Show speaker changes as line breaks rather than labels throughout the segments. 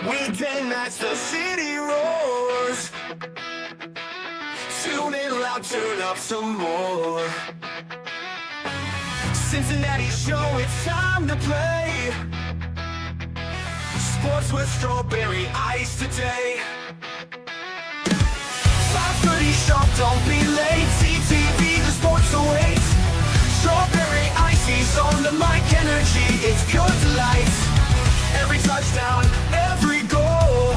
Weekend nights, the city roars. Tune in loud, turn up some more. Cincinnati show, it's time to play. Sports with strawberry ice today. 5:30 sharp, don't be late. CTV, the sports awaits. Strawberry icy's on the mic, energy, it's pure delight. Every touchdown, every goal.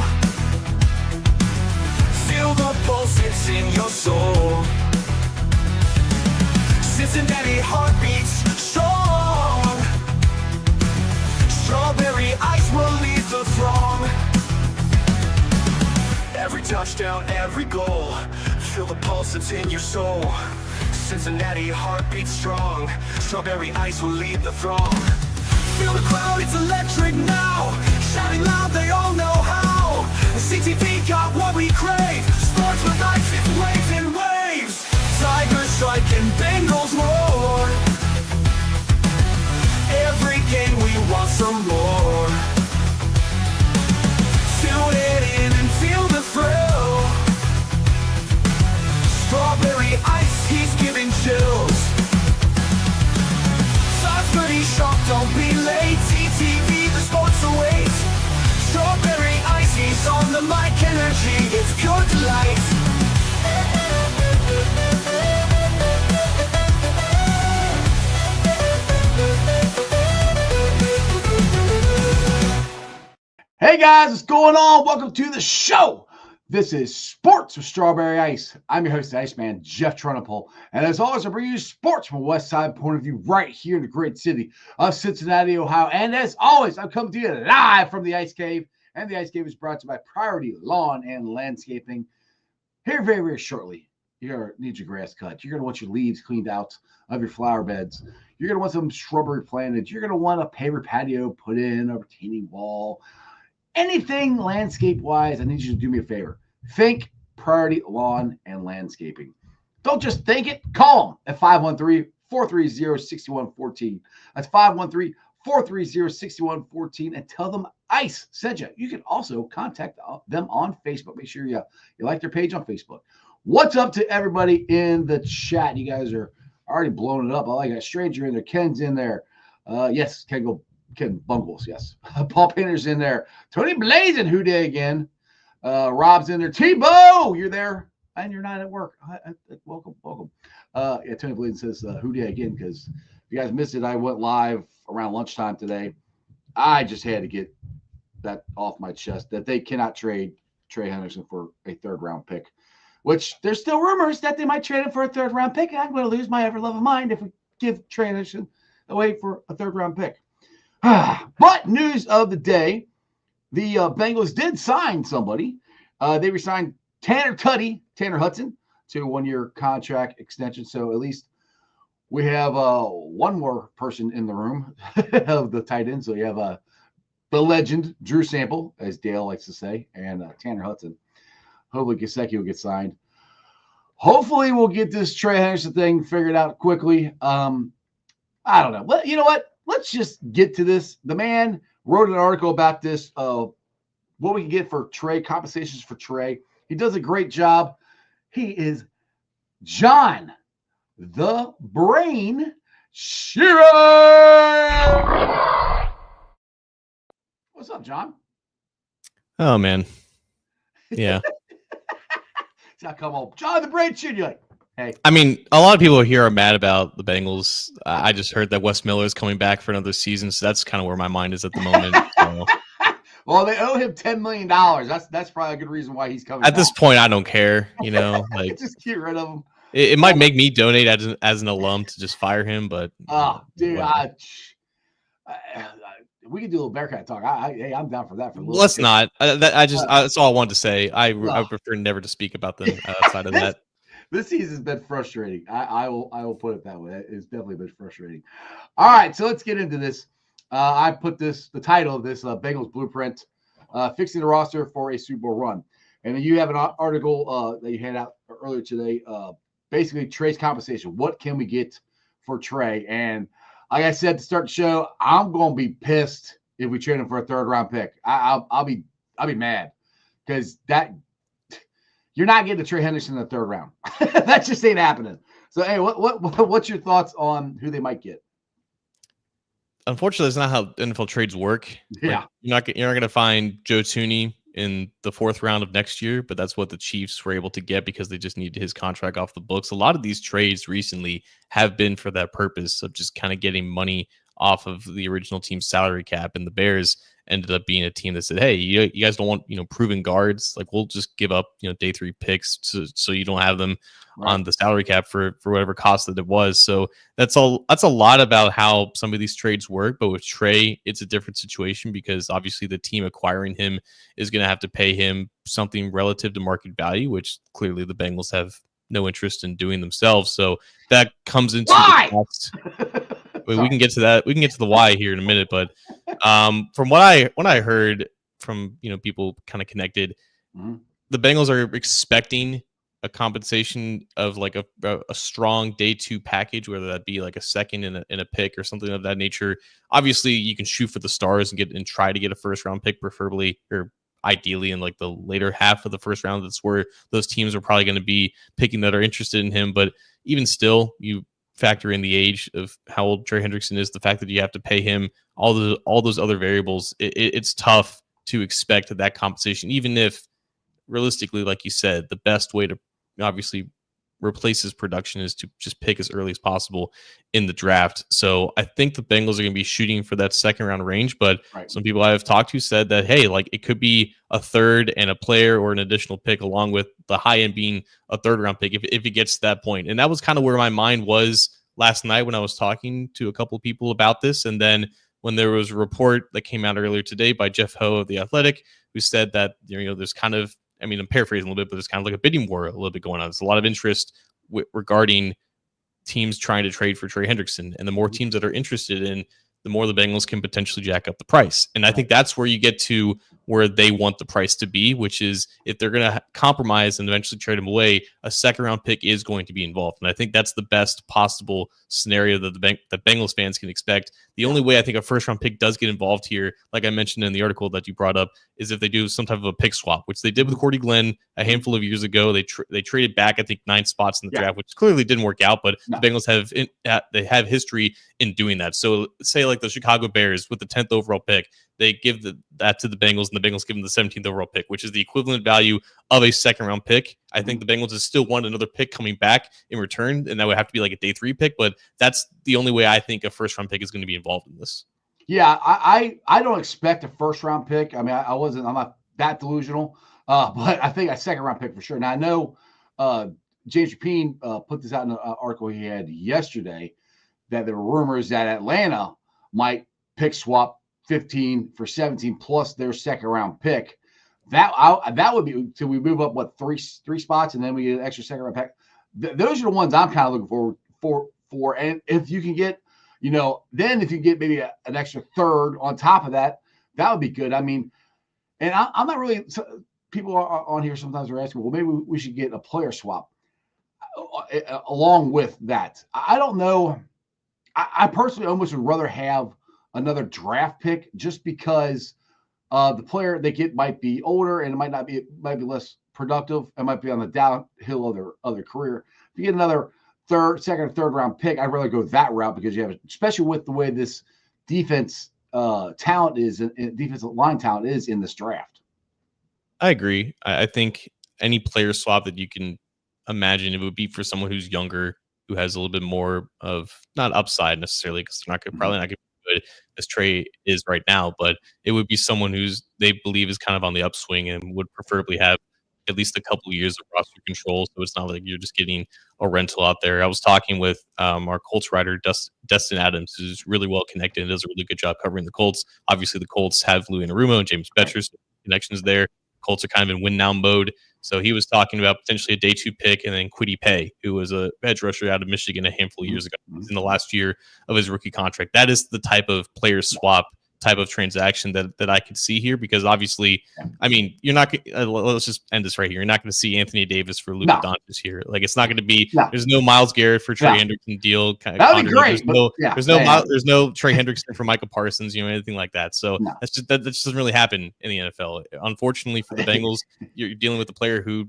Feel the pulse, it's in your soul. Cincinnati heartbeats strong. Strawberry ice will lead the throng. Every touchdown, every goal. Feel the pulse, it's in your soul. Cincinnati heartbeats strong. Strawberry ice will lead the throng. Feel the crowd, it's electric now. Shouting loud, they all know how. The CTV got what we crave. Sports with ice, it's waves and waves. Tigers strike and Bengals roar. Every game we want some more. Tune it in and feel the thrill. Strawberry ice, he's giving chills. 5:30 sharp, don't be late. CTV, the sports awaits. Strawberry ice, he's on the mic, energy, it's pure delight.
Hey guys, what's going on? Welcome to the show. This is Sports with Strawberry Ice. I'm your host, the Iceman, Jeff Trunapole. And as always, I bring you sports from a West Side point of view right here in the great city of Cincinnati, Ohio. And as always, I'm coming to you live from the Ice Cave. And the Ice Cave is brought to you by Priority Lawn and Landscaping. Here very, very shortly, you're going to need your grass cut. You're going to want your leaves cleaned out of your flower beds. You're going to want some shrubbery planted. You're going to want a paver patio put in, a retaining wall. Anything landscape-wise, I need you to do me a favor. Think Priority Lawn and Landscaping. Don't just think it. Call them at 513-430-6114. That's 513-430-6114 and tell them ICE sent you. You can also contact them on Facebook. Make sure you like their page on Facebook. What's up to everybody in the chat? You guys are already blowing it up. I like a stranger in there. Ken's in there. Yes, Ken Bungles, yes. Paul Painter's in there. Tony Blazin, who day again. Rob's in there. Tebow, you're there. And you're not at work. Welcome. Yeah, Tony Blazin says, who day again, because if you guys missed it, I went live around lunchtime today. I just had to get that off my chest that they cannot trade Trey Henderson for a third-round pick, which there's still rumors that they might trade him for a third-round pick, and I'm going to lose my ever-loving mind if we give Trey Henderson away for a third-round pick. But news of the day, the Bengals did sign somebody. They resigned Tanner Hudson, to a one-year contract extension. So at least we have one more person in the room of the tight end. So you have the legend, Drew Sample, as Dale likes to say, and Tanner Hudson. Hopefully Gesicki will get signed. Hopefully we'll get this Trey Henderson thing figured out quickly. I don't know. But you know what? Let's just get to this. The man wrote an article about this, what we can get for Trey, compensations for Trey. He does a great job. He is John the Brain Sheeran. What's up, John?
Oh, man. Yeah.
So I come on, John the Brain Sheeran. You're like, hey.
I mean, a lot of people here are mad about the Bengals. I just heard that Wes Miller is coming back for another season, so that's kind of where my mind is at the moment. So.
Well, they owe him $10 million. That's probably a good reason why he's coming
At
back.
this point, I don't care. You know, like
just get rid of him.
It might make me donate as an alum to just fire him, but
dude, we can do a little Bearcat talk. I'm down for that.
Let's not. That's all I wanted to say. I prefer never to speak about them outside of that.
This season's been frustrating. I will put it that way. It's definitely been frustrating. All right, so let's get into this. I put the title of this Bengals Blueprint, fixing the roster for a Super Bowl run. And then you have an article that you handed out earlier today, basically Trey's compensation. What can we get for Trey? And like I said to start the show, I'm going to be pissed if we trade him for a third-round pick. I'll be I'll be mad because you're not getting the Trey Henderson in the third round. That just ain't happening. So, hey, what's your thoughts on who they might get?
Unfortunately, that's not how NFL trades work.
Yeah.
Like, you're not going to find Joe Tooney in the 4th round of next year, but that's what the Chiefs were able to get because they just needed his contract off the books. A lot of these trades recently have been for that purpose of just kind of getting money off of the original team's salary cap, and the Bears ended up being a team that said, hey, you guys don't want, proven guards. Like, we'll just give up, day 3 picks so you don't have them on the salary cap for whatever cost that it was. So that's a lot about how some of these trades work. But with Trey, it's a different situation because obviously the team acquiring him is going to have to pay him something relative to market value, which clearly the Bengals have no interest in doing themselves. So that comes into the cost. We can get to that. We can get to the why here in a minute. But from what I heard from people kind of connected, the Bengals are expecting a compensation of like a strong day 2 package, whether that be like a second and a pick or something of that nature. Obviously, you can shoot for the stars and try to get a 1st round pick, preferably or ideally in like the later half of the 1st round. That's where those teams are probably going to be picking that are interested in him. But even still, you factor in the age of how old Trey Hendrickson is, the fact that you have to pay him, all those other variables. It's tough to expect that compensation, even if realistically, like you said, the best way to obviously replace his production is to just pick as early as possible in the draft. So I think the Bengals are going to be shooting for that 2nd round range, but some people I have talked to said that, hey, like it could be a 3rd and a player or an additional pick along with the high end being a 3rd round pick if it gets to that point. And that was kind of where my mind was last night when I was talking to a couple of people about this. And then when there was a report that came out earlier today by Jeff Ho of The Athletic, who said that, there's kind of, I'm paraphrasing a little bit, but it's kind of like a bidding war a little bit going on. There's a lot of interest regarding teams trying to trade for Trey Hendrickson. And the more teams that are interested in, the more the Bengals can potentially jack up the price. And I think that's where you get to where they want the price to be, which is if they're going to compromise and eventually trade him away, a 2nd round pick is going to be involved. And I think that's the best possible scenario that that Bengals fans can expect. The only way I think a 1st round pick does get involved here, like I mentioned in the article that you brought up, is if they do some type of a pick swap, which they did with Cordy Glenn a handful of years ago. They traded back, I think, 9 spots in the draft, which clearly didn't work out, but the Bengals have history in doing that. So say like the Chicago Bears with the 10th overall pick, they give that to the Bengals, and the Bengals give them the 17th overall pick, which is the equivalent value of a 2nd round pick. I think the Bengals is still want another pick coming back in return, and that would have to be like a day 3 pick. But that's the only way I think a 1st round pick is going to be involved in this.
Yeah, I don't expect a 1st round pick. I'm not that delusional, but I think a 2nd round pick for sure. Now I know James Rapien put this out in an article he had yesterday that there were rumors that Atlanta might pick swap 15 for 17 plus their 2nd round pick. That would be, so we move up three spots and then we get an extra 2nd round pick. Those are the ones I'm kind of looking for. And if you can get, then if you get maybe an extra 3rd on top of that, that would be good. And I'm not really, people are on here sometimes are asking, well, maybe we should get a player swap along with that. I don't know. I personally almost would rather have another draft pick just because the player they get might be older and it might be less productive. It might be on the downhill of their career. If you get another 2nd or 3rd round pick, I'd rather go that route because you have, especially with the way this defense talent is, and defensive line talent is in this draft.
I agree. I think any player swap that you can imagine, it would be for someone who's younger, who has a little bit more of not upside necessarily, because they're probably not going to be good as Trey is right now, but it would be someone they believe is kind of on the upswing and would preferably have at least a couple of years of roster control. So it's not like you're just getting a rental out there. I was talking with our Colts writer, Dustin Adams, who's really well connected and does a really good job covering the Colts. Obviously, the Colts have Louis Anarumo and James Betcher, so connections there. Colts are kind of in win now mode. So he was talking about potentially a day 2 pick and then Kwity Paye, who was a edge rusher out of Michigan a handful of years ago. He's in the last year of his rookie contract. That is the type of player swap type of transaction that I could see here, because obviously, I mean, you're not. Let's just end this right here. You're not going to see Anthony Davis for Luka Doncic here. Like, it's not going to be.
No.
There's no Miles Garrett for Trey Hendrickson deal.
That'd be great.
There's no Trey Hendrickson for Michael Parsons. Anything like that. So that just doesn't really happen in the NFL. Unfortunately for the Bengals, you're dealing with a player who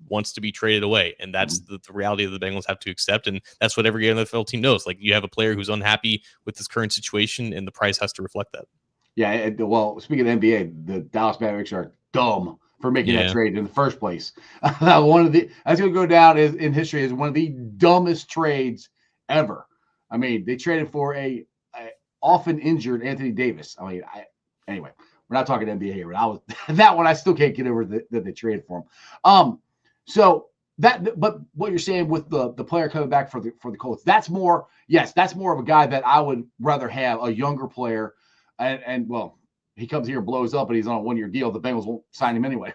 wants to be traded away, and that's the reality that the Bengals have to accept, and that's what every NFL team knows. Like, you have a player who's unhappy with this current situation, and the price has to reflect that.
Yeah, well, speaking of NBA, the Dallas Mavericks are dumb for making that trade in the first place. That's going to go down in history as one of the dumbest trades ever. I mean, they traded for a often injured Anthony Davis. I mean, anyway, we're not talking NBA here, but that one I still can't get over that they traded for him. But what you're saying with the player coming back for the Colts, that's more of a guy that I would rather have, a younger player, and well, he comes here and blows up and he's on a 1-year deal. The Bengals won't sign him anyway.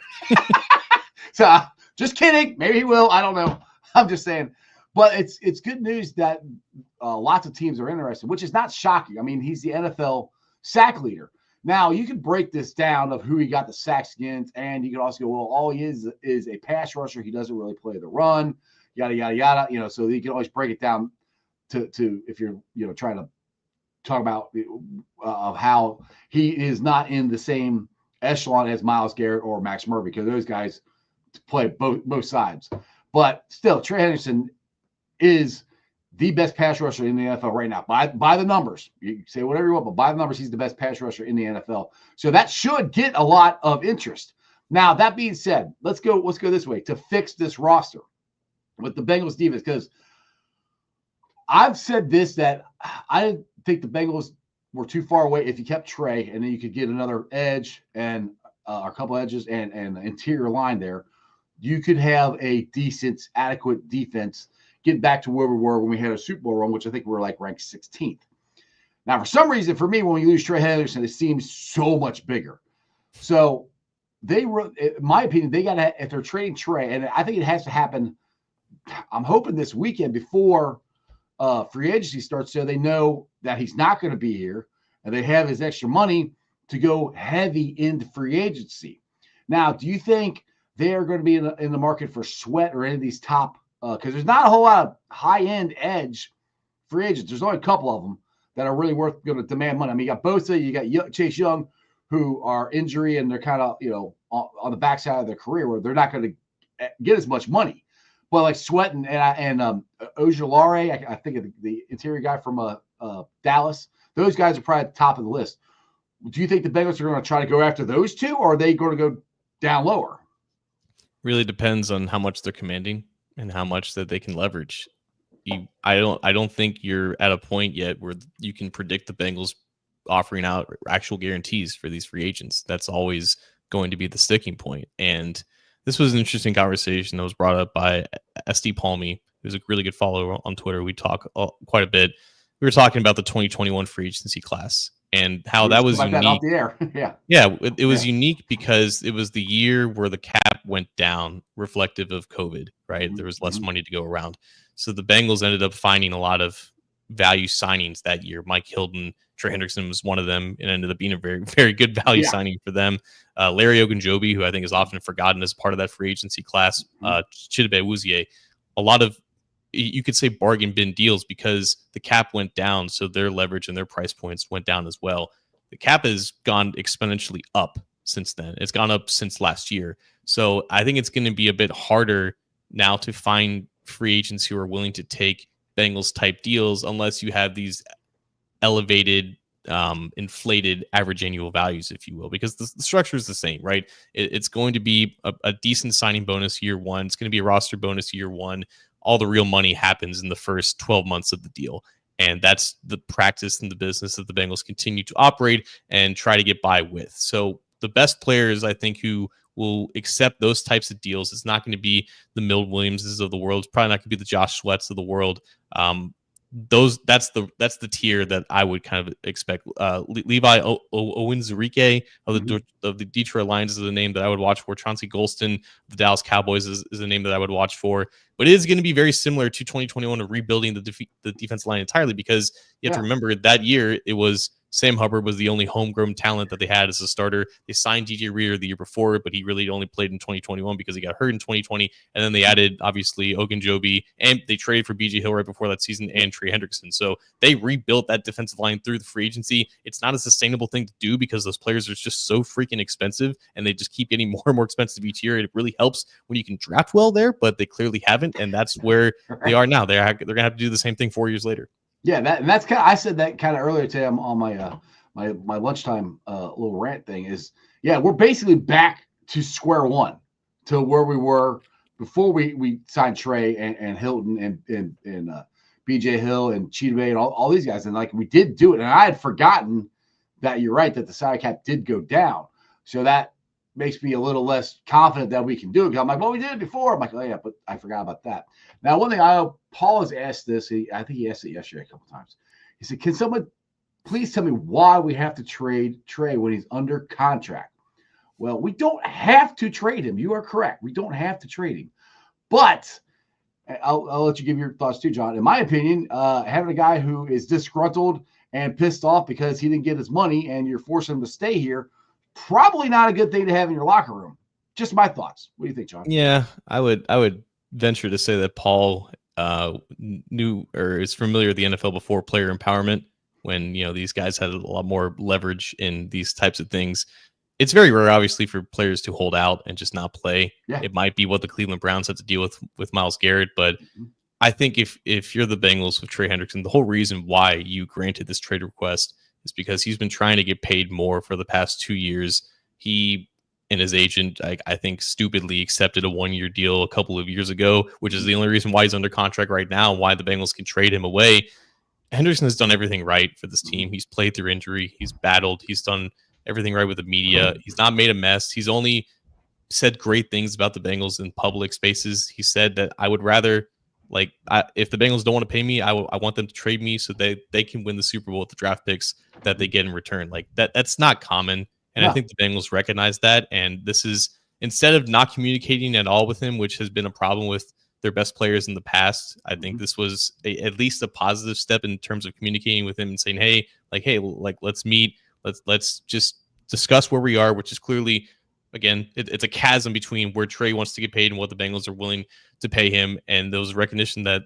So just kidding. Maybe he will. I don't know. I'm just saying. But it's good news that lots of teams are interested, which is not shocking. I mean, he's the NFL sack leader. Now, you can break this down of who he got the sacks against, and you can also go, well, all he is a pass rusher. He doesn't really play the run, yada, yada, yada. So you can always break it down to if you're, trying to talk about of how he is not in the same echelon as Myles Garrett or Max Murphy, because those guys play both sides. But still, Trey Henderson is the best pass rusher in the NFL right now by the numbers. You can say whatever you want, but by the numbers, he's the best pass rusher in the NFL. So that should get a lot of interest. Now, that being said, let's go this way to fix this roster with the Bengals defense, because I've said this, that I didn't think the Bengals were too far away if you kept Trey, and then you could get another edge and a couple edges and an interior line there. You could have a decent, adequate defense, get back to where we were when we had a Super Bowl run, which I think we were like ranked 16th. Now, for some reason, for me, when we lose Trey Henderson, it seems so much bigger. So in my opinion, they got to, if they're trading Trey, and I think it has to happen, I'm hoping this weekend before free agency starts, so they know that he's not going to be here, and they have his extra money to go heavy into free agency. Now, do you think they are going to be in the market for Sweat or any of these top, because there's not a whole lot of high-end edge free agents. There's only a couple of them that are really worth going to demand money. I mean, you got Bosa, you got Chase Young, who are injury, and they're kind of, on the backside of their career where they're not going to get as much money. But like Sweat and Ojulari, I think of the interior guy from Dallas, those guys are probably at the top of the list. Do you think the Bengals are going to try to go after those two, or are they going to go down lower?
Really depends on how much they're commanding and how much that they can leverage. I don't think you're at a point yet where you can predict the Bengals offering out actual guarantees for these free agents. That's always going to be the sticking point. And this was an interesting conversation that was brought up by SD Palmy, who's a really good follower on Twitter. We talk quite a bit. We were talking about the 2021 free agency class and how that was unique. That off the air. It was unique because it was the year where the cap went down, reflective of COVID, right? There was less money to go around. So the Bengals ended up finding a lot of value signings that year. Mike Hilton, Trey Hendrickson was one of them, and ended up being a very, very good value signing for them. Larry Ogunjobi, who I think is often forgotten as part of that free agency class, Chidobe Awuzie, a lot of, you could say, bargain bin deals because the cap went down, so their leverage and their price points went down as well. The cap has gone exponentially up since then. It's gone up since last year. So I think it's going to be a bit harder now to find free agents who are willing to take Bengals type deals unless you have these elevated, inflated average annual values, if you will, because the structure is the same, right? It's going to be a decent signing bonus year one. It's going to be a roster bonus year one. All the real money happens in the first 12 months of the deal. And that's the practice and the business that the Bengals continue to operate and try to get by with. So the best players, I think, who will accept those types of deals, it's not going to be the Milt Williamses of the world. It's probably not going to be the Josh Sweats of the world. That's the tier that I would kind of expect. Levi Owenzurike of the Detroit Lions is the name that I would watch for. Chauncey Golston, the Dallas Cowboys, is the name that I would watch for. But it is going to be very similar to 2021 of rebuilding the defense line entirely, because you have to remember that year it was Sam Hubbard was the only homegrown talent that they had as a starter. They signed DJ Reader the year before, but he really only played in 2021 because he got hurt in 2020. And then they added, obviously, Ogunjobi, and they traded for BJ Hill right before that season and Trey Hendrickson. So they rebuilt that defensive line through the free agency. It's not a sustainable thing to do because those players are just so freaking expensive, and they just keep getting more and more expensive each year. It really helps when you can draft well there, but they clearly haven't, and that's where they are now. They're going to have to do the same thing 4 years later.
Yeah, that's kind of, I said that kind of earlier today on my my lunchtime little rant thing is, yeah, we're basically back to square one to where we were before we signed Trey and Hilton and BJ Hill and Cheetah Bay and all these guys. And like, we did do it. And I had forgotten that you're right, that the salary cap did go down. So that makes me a little less confident that we can do it. Because I'm like, well, we did it before. I'm like, oh yeah, but I forgot about that. Now, one thing Paul has asked this, I think he asked it yesterday a couple times. He said, can someone please tell me why we have to trade Trey when he's under contract? Well, we don't have to trade him. You are correct. We don't have to trade him. But I'll let you give your thoughts too, John. In my opinion, having a guy who is disgruntled and pissed off because he didn't get his money and you're forcing him to stay here, probably not a good thing to have in your locker room. Just my thoughts. What do you think, John?
Yeah, I would venture to say that Paul knew or is familiar with the NFL before player empowerment, when these guys had a lot more leverage in these types of things. It's very rare, obviously, for players to hold out and just not play. Yeah. It might be what the Cleveland Browns had to deal with Myles Garrett, but I think if you're the Bengals with Trey Hendrickson, the whole reason why you granted this trade request is because he's been trying to get paid more for the past 2 years. He and his agent, I think, stupidly accepted a 1-year deal a couple of years ago, which is the only reason why he's under contract right now, why the Bengals can trade him away. Henderson has done everything right for this team. He's played through injury. He's battled. He's done everything right with the media. He's not made a mess. He's only said great things about the Bengals in public spaces. He said that I would rather, if the Bengals don't want to pay me, I want them to trade me so they can win the Super Bowl with the draft picks that they get in return. That's not common. And I think the Bengals recognize that. And this is, instead of not communicating at all with him, which has been a problem with their best players in the past, I think this was at least a positive step in terms of communicating with him and saying, hey, let's meet. Let's just discuss where we are, which is clearly, again, it's a chasm between where Trey wants to get paid and what the Bengals are willing to pay him. And there was recognition that,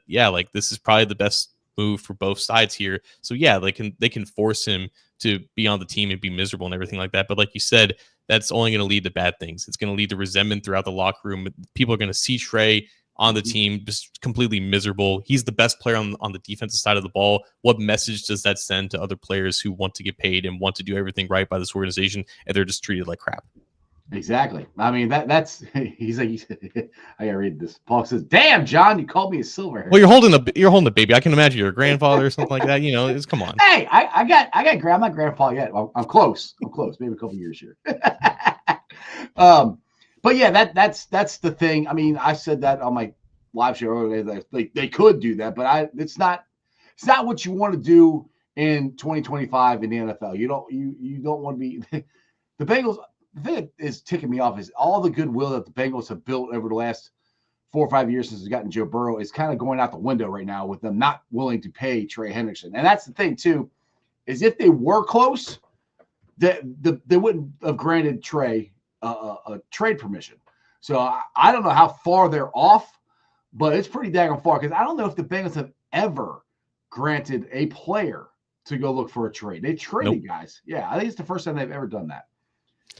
this is probably the best move for both sides here. So they can force him to be on the team and be miserable and everything like that. But like you said, that's only going to lead to bad things. It's going to lead to resentment throughout the locker room. People are going to see Trey on the team just completely miserable. He's the best player on the defensive side of the ball. What message does that send to other players who want to get paid and want to do everything right by this organization, and they're just treated like crap?
Exactly. I mean, that's he's like, I gotta read this. Paul says, "Damn, John, you called me a silverhead."
Well, you're holding a baby. I can imagine you're a grandfather or something like that. Come on.
Hey, I got I'm not grandpa yet. I'm close. Maybe a couple years here. But yeah, that's the thing. I mean, I said that on my live show earlier that they could do that, but it's not what you want to do in 2025 in the NFL. You don't want to be the Bengals. The thing that is ticking me off is all the goodwill that the Bengals have built over the last 4 or 5 years since they've gotten Joe Burrow is kind of going out the window right now with them not willing to pay Trey Hendrickson. And that's the thing too, is if they were close, they wouldn't have granted Trey a trade permission. So I don't know how far they're off, but it's pretty daggone far, because I don't know if the Bengals have ever granted a player to go look for a trade. They traded guys. Yeah, I think it's the first time they've ever done that.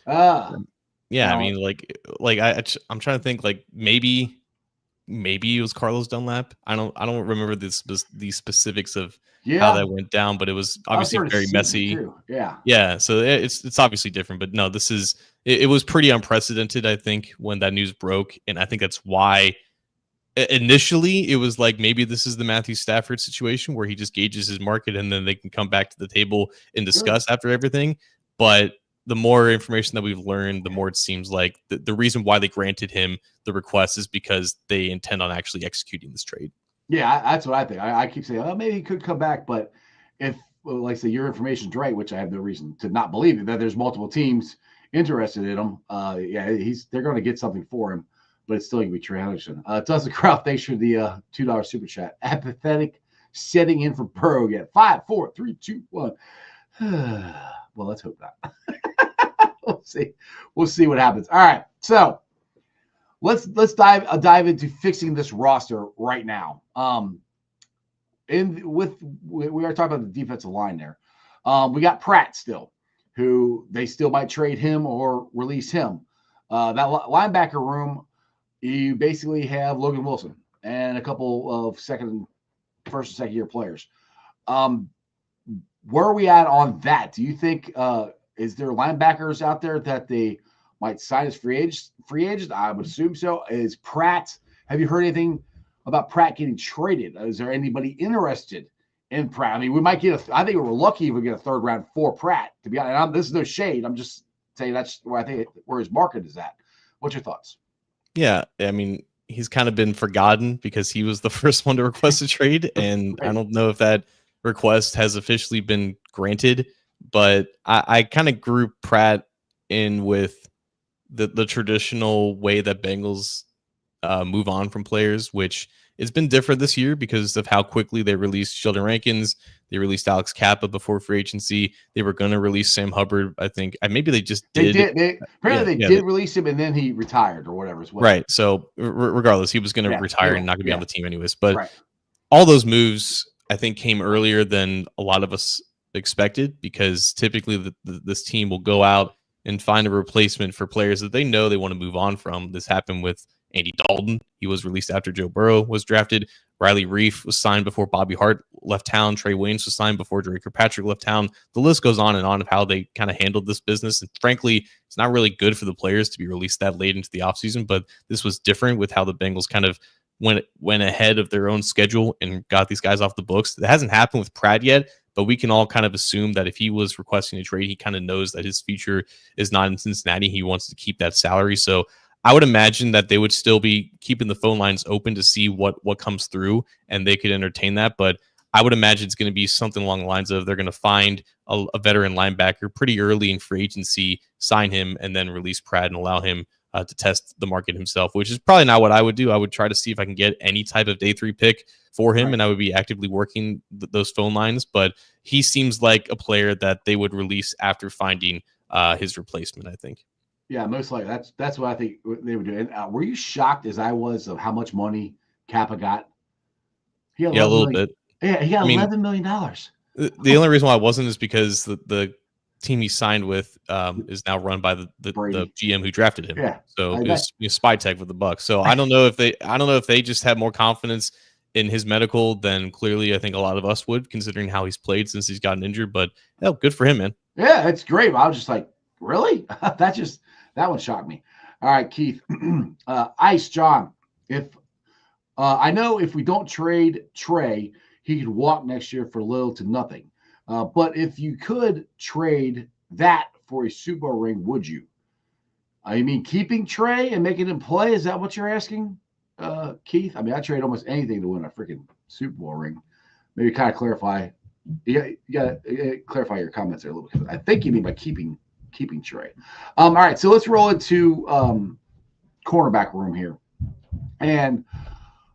I mean, I'm trying to think, maybe it was Carlos Dunlap. I don't remember the specifics of how that went down, but it was obviously very messy. Yeah. So it's obviously different, but no, it was pretty unprecedented, I think, when that news broke. And I think that's why initially it was like, maybe this is the Matthew Stafford situation where he just gauges his market and then they can come back to the table and discuss after everything. But the more information that we've learned, the more it seems like the reason why they granted him the request is because they intend on actually executing this trade.
Yeah, that's what I think. I keep saying, maybe he could come back, but if, like I say, your information's right, which I have no reason to not believe it, that there's multiple teams interested in him, they're going to get something for him, but it's still going to be Trey Hendrickson. Dustin Kraut, thanks for the $2 super chat. Apathetic setting in for Burrow again. 5, 4, 3, 2, 1. Well, let's hope not. We'll see. We'll see what happens. All right. So let's dive into fixing this roster right now. We are talking about the defensive line there. We got Pratt still, who they still might trade him or release him. That linebacker room, you basically have Logan Wilson and a couple of first and second year players. Where are we at on that? Do you think is there linebackers out there that they might sign as free agents? I would assume so. Is Pratt? Have you heard anything about Pratt getting traded? Is there anybody interested in Pratt? I mean, we might get I think we're lucky if we get a third round for Pratt. To be honest, this is no shade. I'm just saying that's where I think where his market is at. What's your thoughts?
Yeah, I mean, he's kind of been forgotten because he was the first one to request a trade, and
Right.
I don't know if that request has officially been granted, but I kind of group Pratt in with the traditional way that Bengals move on from players, which it's been different this year because of how quickly they released Sheldon Rankins. They released Alex Kappa before free agency. They were going to release Sam Hubbard, I think. Maybe they just did.
Apparently they did release him, and then he retired or whatever as well.
Right. So regardless, he was going to retire and not going to be on the team anyways. But all those moves, I think, came earlier than a lot of us expected because typically this team will go out and find a replacement for players that they know they want to move on from. This happened with Andy Dalton. He was released after Joe Burrow was drafted. Riley Reif was signed before Bobby Hart left town. Trey Waynes was signed before Drake Kirkpatrick left town. The list goes on and on of how they kind of handled this business. And frankly, it's not really good for the players to be released that late into the offseason, but this was different with how the Bengals kind of went ahead of their own schedule and got these guys off the books. It hasn't happened with Pratt yet, but we can all kind of assume that if he was requesting a trade, he kind of knows that his future is not in Cincinnati. He wants to keep that salary. So I would imagine that they would still be keeping the phone lines open to see what comes through, and they could entertain that. But I would imagine it's going to be something along the lines of they're going to find a veteran linebacker pretty early in free agency, sign him, and then release Pratt and allow him to test the market himself, which is probably not what I would do. I would try to see if I can get any type of day 3 pick for him, and I would be actively working those phone lines. But he seems like a player that they would release after finding his replacement, I think.
Yeah, most likely. That's what I think they would do. And were you shocked as I was of how much money Kappa got?
Yeah, a little bit.
Yeah, he got $11 million.
The only reason why I wasn't is because the team he signed with is now run by the GM who drafted him.
Yeah.
So it was spy tech with the Bucs. So I don't know if they just have more confidence in his medical than clearly I think a lot of us would, considering how he's played since he's gotten injured. But good for him, man.
Yeah, it's great. I was just like, really? That one shocked me. All right, Keith. Ice John. If I know if we don't trade Trey, he could walk next year for little to nothing. But if you could trade that for a Super Bowl ring, would you? I mean, keeping Trey and making him play, is that what you're asking, Keith? I mean, I trade almost anything to win a freaking Super Bowl ring. Maybe kind of clarify. You got to clarify your comments there a little bit. I think you mean by keeping Trey. All right, so let's roll into cornerback room here. And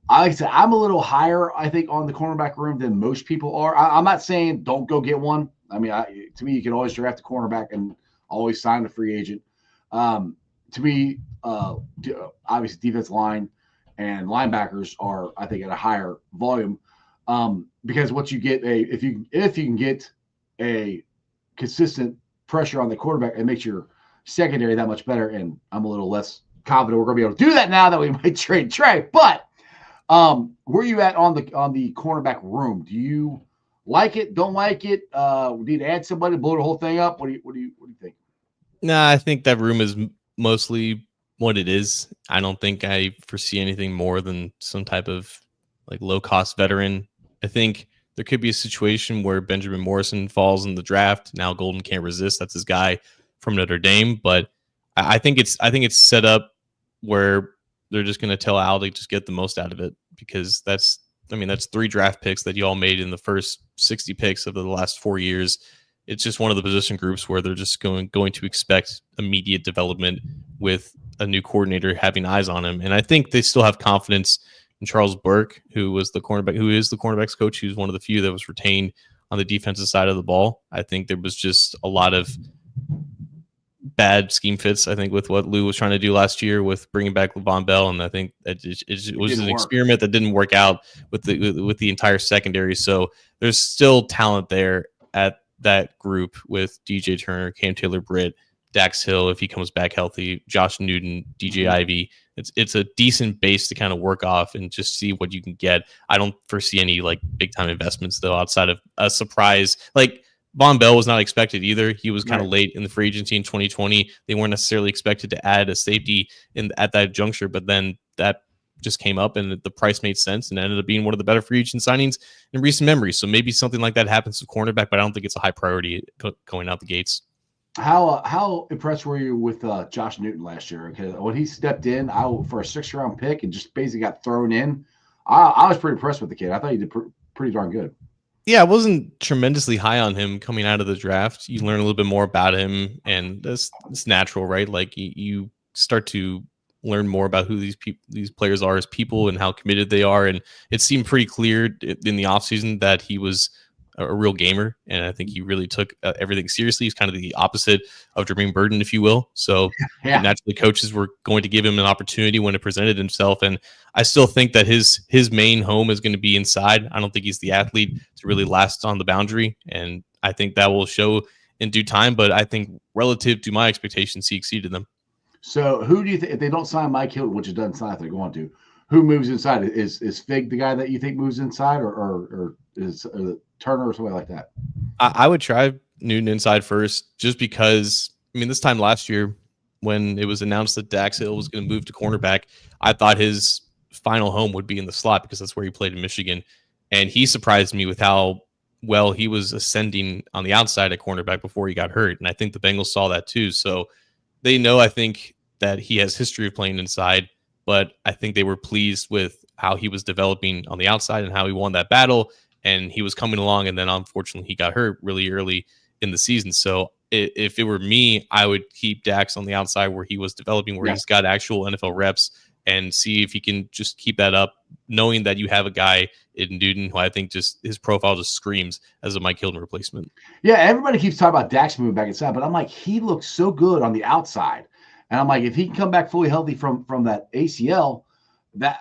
like I said, I'm a little higher, I think, on the cornerback room than most people are. I'm not saying don't go get one. I mean, to me, you can always draft a cornerback and always sign a free agent. To me, obviously, defense line and linebackers are, I think, at a higher volume because what you get if you can get a consistent pressure on the quarterback, it makes your secondary that much better. And I'm a little less confident we're going to be able to do that now that we might trade Trey. But where are you at on the cornerback room? Do you like it? Don't like it? We need to add somebody, blow the whole thing up. What do you think?
Nah, I think that room is mostly what it is. I don't think I foresee anything more than some type of like low cost veteran. I think there could be a situation where Benjamin Morrison falls in the draft. Now Golden can't resist. That's his guy from Notre Dame. But I think it's set up where they're just going to tell Al to just get the most out of it because that's 3 draft picks that you all made in the first 60 picks of the last 4 years. It's just one of the position groups where they're just going to expect immediate development with a new coordinator having eyes on him. And I think they still have confidence in Charles Burke, who is the cornerback's coach, who's one of the few that was retained on the defensive side of the ball. I think there was just a lot of bad scheme fits, I think, with what Lou was trying to do last year with bringing back Le'Veon Bell, and I think that it was an experiment that didn't work out with the entire secondary. So there's still talent there at that group with DJ Turner, Cam Taylor-Britt, Dax Hill if he comes back healthy, Josh Newton, DJ Ivy. It's a decent base to kind of work off and just see what you can get. I don't foresee any like big time investments though outside of a surprise like. Von Bell was not expected either. He was kind of late in the free agency in 2020. They weren't necessarily expected to add a safety at that juncture, but then that just came up and the price made sense and ended up being one of the better free agent signings in recent memory. So maybe something like that happens to cornerback, but I don't think it's a high priority going out the gates.
How impressed were you with Josh Newton last year? Because when he stepped in for a 6th-round pick and just basically got thrown in, I was pretty impressed with the kid. I thought he did pretty darn good.
Yeah, I wasn't tremendously high on him coming out of the draft. You learn a little bit more about him, and it's natural, right? Like you start to learn more about who these players are as people and how committed they are. And it seemed pretty clear in the offseason that he was a real gamer, and I think he really took everything seriously. He's kind of the opposite of Jermaine Burton, if you will. So naturally, coaches were going to give him an opportunity when it presented himself. And I still think that his main home is going to be inside. I don't think he's the athlete to really last on the boundary, and I think that will show in due time. But I think relative to my expectations, he exceeded them.
So who do you think, if they don't sign Mike Hilton, which it doesn't sign if they're going to, who moves inside? Is Fig the guy that you think moves inside, or is Turner or somebody like that?
I would try Newton inside first, just because, I mean, this time last year when it was announced that Dax Hill was going to move to cornerback, I thought his final home would be in the slot because that's where he played in Michigan. And he surprised me with how well he was ascending on the outside at cornerback before he got hurt. And I think the Bengals saw that too. So they know, I think, that he has history of playing inside, but I think they were pleased with how he was developing on the outside and how he won that battle. And he was coming along, and then unfortunately he got hurt really early in the season. So if it were me, I would keep Dax on the outside where he was developing, where he's got actual NFL reps, and see if he can just keep that up, knowing that you have a guy in Newton who I think just his profile just screams as a Mike Hilton replacement.
Yeah, everybody keeps talking about Dax moving back inside, but I'm like, he looks so good on the outside. And I'm like, if he can come back fully healthy from that ACL, that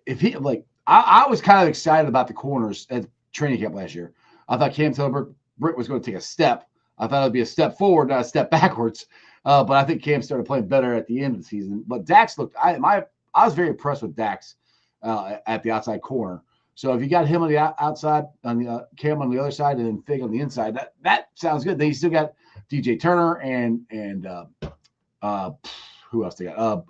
if he like, I was kind of excited about the corners at training camp last year. I thought Cam Taylor-Britt was going to take a step. I thought it would be a step forward, not a step backwards. But I think Cam started playing better at the end of the season. But Dax looked, I was very impressed with Dax at the outside corner. So if you got him on the outside, on the Cam on the other side, and then Fig on the inside, that sounds good. Then you still got DJ Turner and who else they got?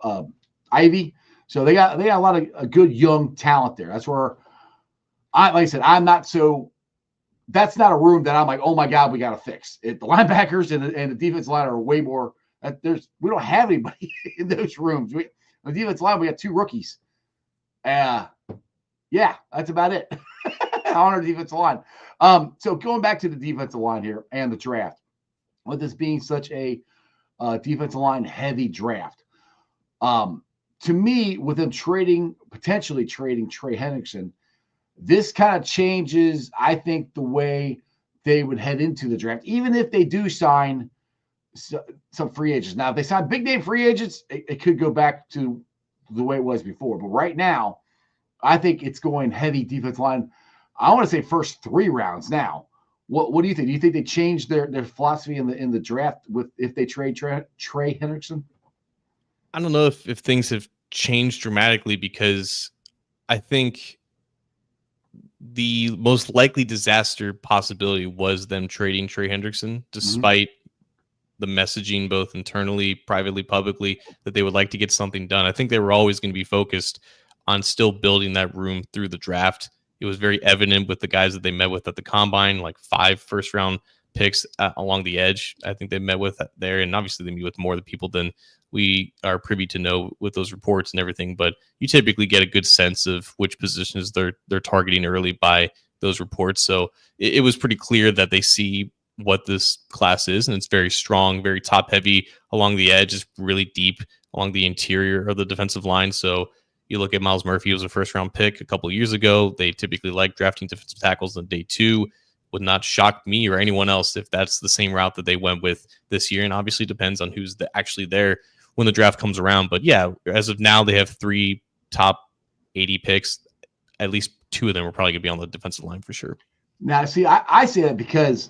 Ivy. So they got a lot of a good young talent there. That's where like I said, that's not a room that I'm like, oh my God, we got to fix it. The linebackers and the defense line are way more. We don't have anybody in those rooms. On the defense line, we got 2 rookies. Yeah, that's about it on our defensive line. So going back to the defensive line here and the draft, with this being such a defensive line heavy draft, to me, with them potentially trading Trey Hendrickson, this kind of changes, I think, the way they would head into the draft, even if they do sign some free agents. Now, if they sign big name free agents, it could go back to the way it was before. But right now, I think it's going heavy defense line. I want to say first 3 rounds now. What do you think? Do you think they changed their philosophy in the draft if they trade Trey Hendrickson?
I don't know if things have changed dramatically, because I think the most likely disaster possibility was them trading Trey Hendrickson, despite the messaging both internally, privately, publicly, that they would like to get something done. I think they were always going to be focused on still building that room through the draft. It was very evident with the guys that they met with at the combine, like 5 first-round picks along the edge. I think they met with there, and obviously they meet with more of the people than we are privy to know with those reports and everything. But you typically get a good sense of which positions they're targeting early by those reports. So it was pretty clear that they see what this class is, and it's very strong, very top-heavy along the edge, is really deep along the interior of the defensive line. So you look at Myles Murphy, was a first-round pick a couple of years ago. They typically like drafting defensive tackles on day 2. would not shock me or anyone else if that's the same route that they went with this year. And obviously depends on who's actually there when the draft comes around. But yeah, as of now, they have 3 top 80 picks. At least 2 of them are probably going to be on the defensive line for sure.
Now, see, I say that because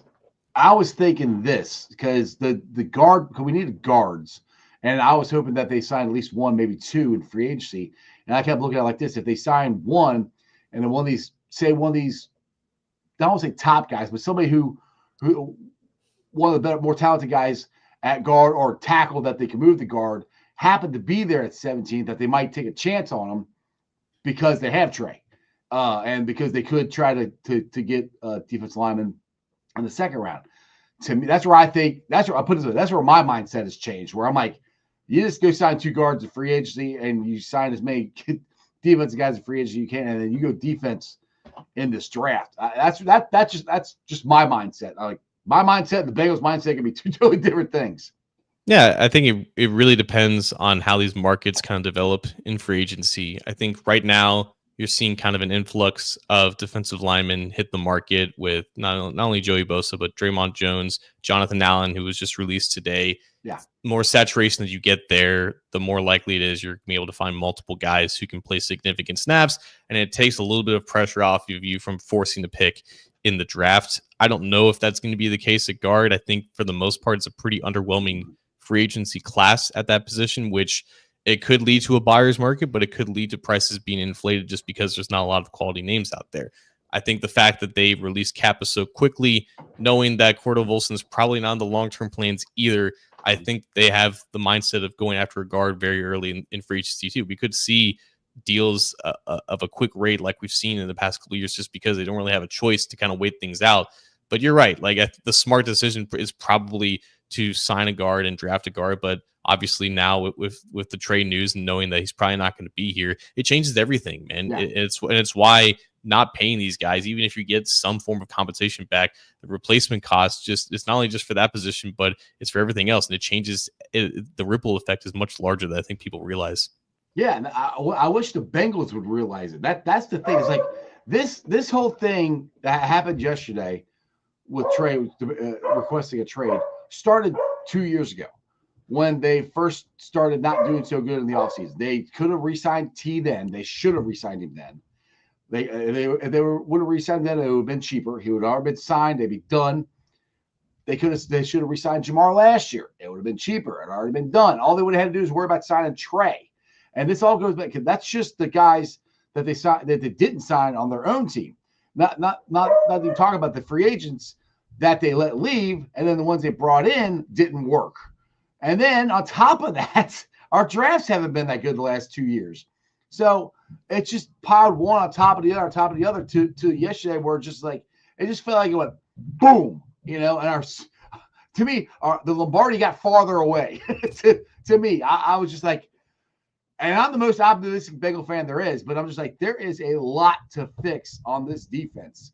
I was thinking this, because the guard, because we needed guards, and I was hoping that they signed at least 1, maybe 2 in free agency. And I kept looking at it like this: if they signed 1, and then one of these, I don't want to say top guys, but somebody who one of the better, more talented guys at guard or tackle that they can move the guard happened to be there at 17, that they might take a chance on them because they have Trey, and because they could try to get defensive linemen in the second round. To me, that's where I think that's where my mindset has changed. Where I'm like, you just go sign 2 guards in free agency, and you sign as many defensive guys in free agency you can, and then you go defense in this draft. That's just my mindset. My mindset and the Bengals mindset can be 2 totally different things.
Yeah, I think it really depends on how these markets kind of develop in free agency. I think right now you're seeing kind of an influx of defensive linemen hit the market with not only Joey Bosa, but Draymond Jones, Jonathan Allen, who was just released today.
Yeah.
More saturation that you get there, the more likely it is you're going to be able to find multiple guys who can play significant snaps. And it takes a little bit of pressure off of you from forcing the pick in the draft. I don't know if that's going to be the case at guard. I think for the most part, it's a pretty underwhelming free agency class at that position, which it could lead to a buyer's market, but it could lead to prices being inflated just because there's not a lot of quality names out there. I think the fact that they released Kappa so quickly, knowing that Cordell Volson's probably not in the long-term plans either, I think they have the mindset of going after a guard very early in free agency too. We could see deals of a quick rate like we've seen in the past couple of years just because they don't really have a choice to kind of wait things out. But you're right. Like the smart decision is probably to sign a guard and draft a guard, but obviously now with the trade news and knowing that he's probably not going to be here, it changes everything, man. Yeah. It's why not paying these guys, even if you get some form of compensation back, the replacement cost it's not only just for that position, but it's for everything else. And it changes the ripple effect is much larger than I think people realize.
Yeah. And I wish the Bengals would realize it. That's the thing. It's like this whole thing that happened yesterday with Trey requesting a trade started 2 years ago when they first started not doing so good in the offseason. They could have re-signed T then. They should have re-signed him then. Would have re-signed him then, it would have been cheaper. He would have already been signed. They'd be done. They should have re-signed Jamar last year. It would have been cheaper. It had already been done. All they would have had to do is worry about signing Trey. And this all goes back, because that's just the guys that they signed that they didn't sign on their own team. Not even talking about the free agents that they let leave, and then the ones they brought in didn't work. And then on top of that, our drafts haven't been that good the last 2 years. So it's just piled one on top of the other, to yesterday, where just like it just felt like it went boom, and the Lombardi got farther away. to me, I was just like, and I'm the most optimistic Bengal fan there is, but I'm just like, there is a lot to fix on this defense.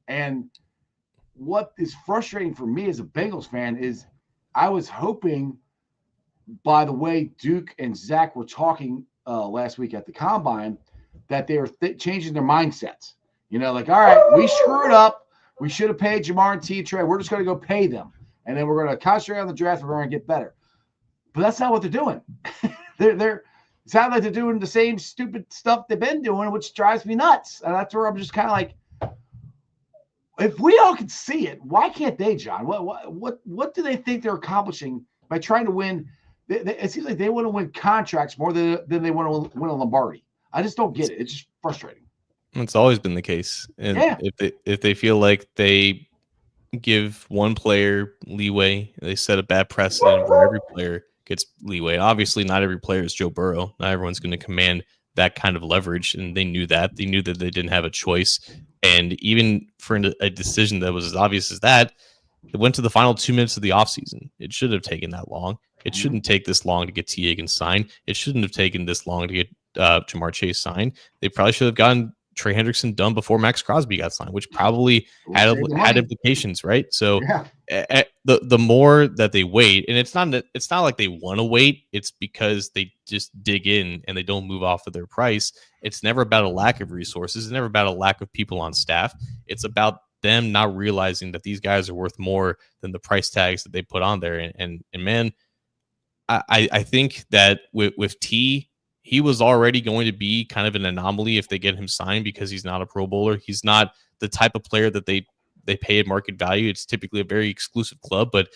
And what is frustrating for me as a Bengals fan is I was hoping, by the way Duke and Zach were talking last week at the Combine, that they were changing their mindsets. Like, all right, we screwed up. We should have paid Jamar and T-Trey. We're just going to go pay them. And then we're going to concentrate on the draft. We're going to get better. But that's not what they're doing. It sounds like they're doing the same stupid stuff they've been doing, which drives me nuts. And that's where I'm just kind of like, if we all can see it, why can't they, John? What do they think they're accomplishing by trying to win? It seems like they want to win contracts more than they want to win a Lombardi. I just don't get it. It's just frustrating.
It's always been the case. And if they feel like they give one player leeway, they set a bad precedent where every player gets leeway. Obviously, not every player is Joe Burrow. Not everyone's going to command that kind of leverage, and they knew that. They knew that they didn't have a choice. And even for a decision that was as obvious as that, it went to the final 2 minutes of the offseason. It should have taken that long. It shouldn't take this long to get T. Higgins signed. It shouldn't have taken this long to get Jamar Chase signed. They probably should have gotten Trey Hendrickson done before Max Crosby got signed, which probably had implications, right? So the more that they wait, and it's not like they want to wait. It's because they just dig in and they don't move off of their price. It's never about a lack of resources. It's never about a lack of people on staff. It's about them not realizing that these guys are worth more than the price tags that they put on there. And man, I think that with T, he was already going to be kind of an anomaly if they get him signed, because he's not a Pro Bowler. He's not the type of player that they pay at market value. It's typically a very exclusive club. But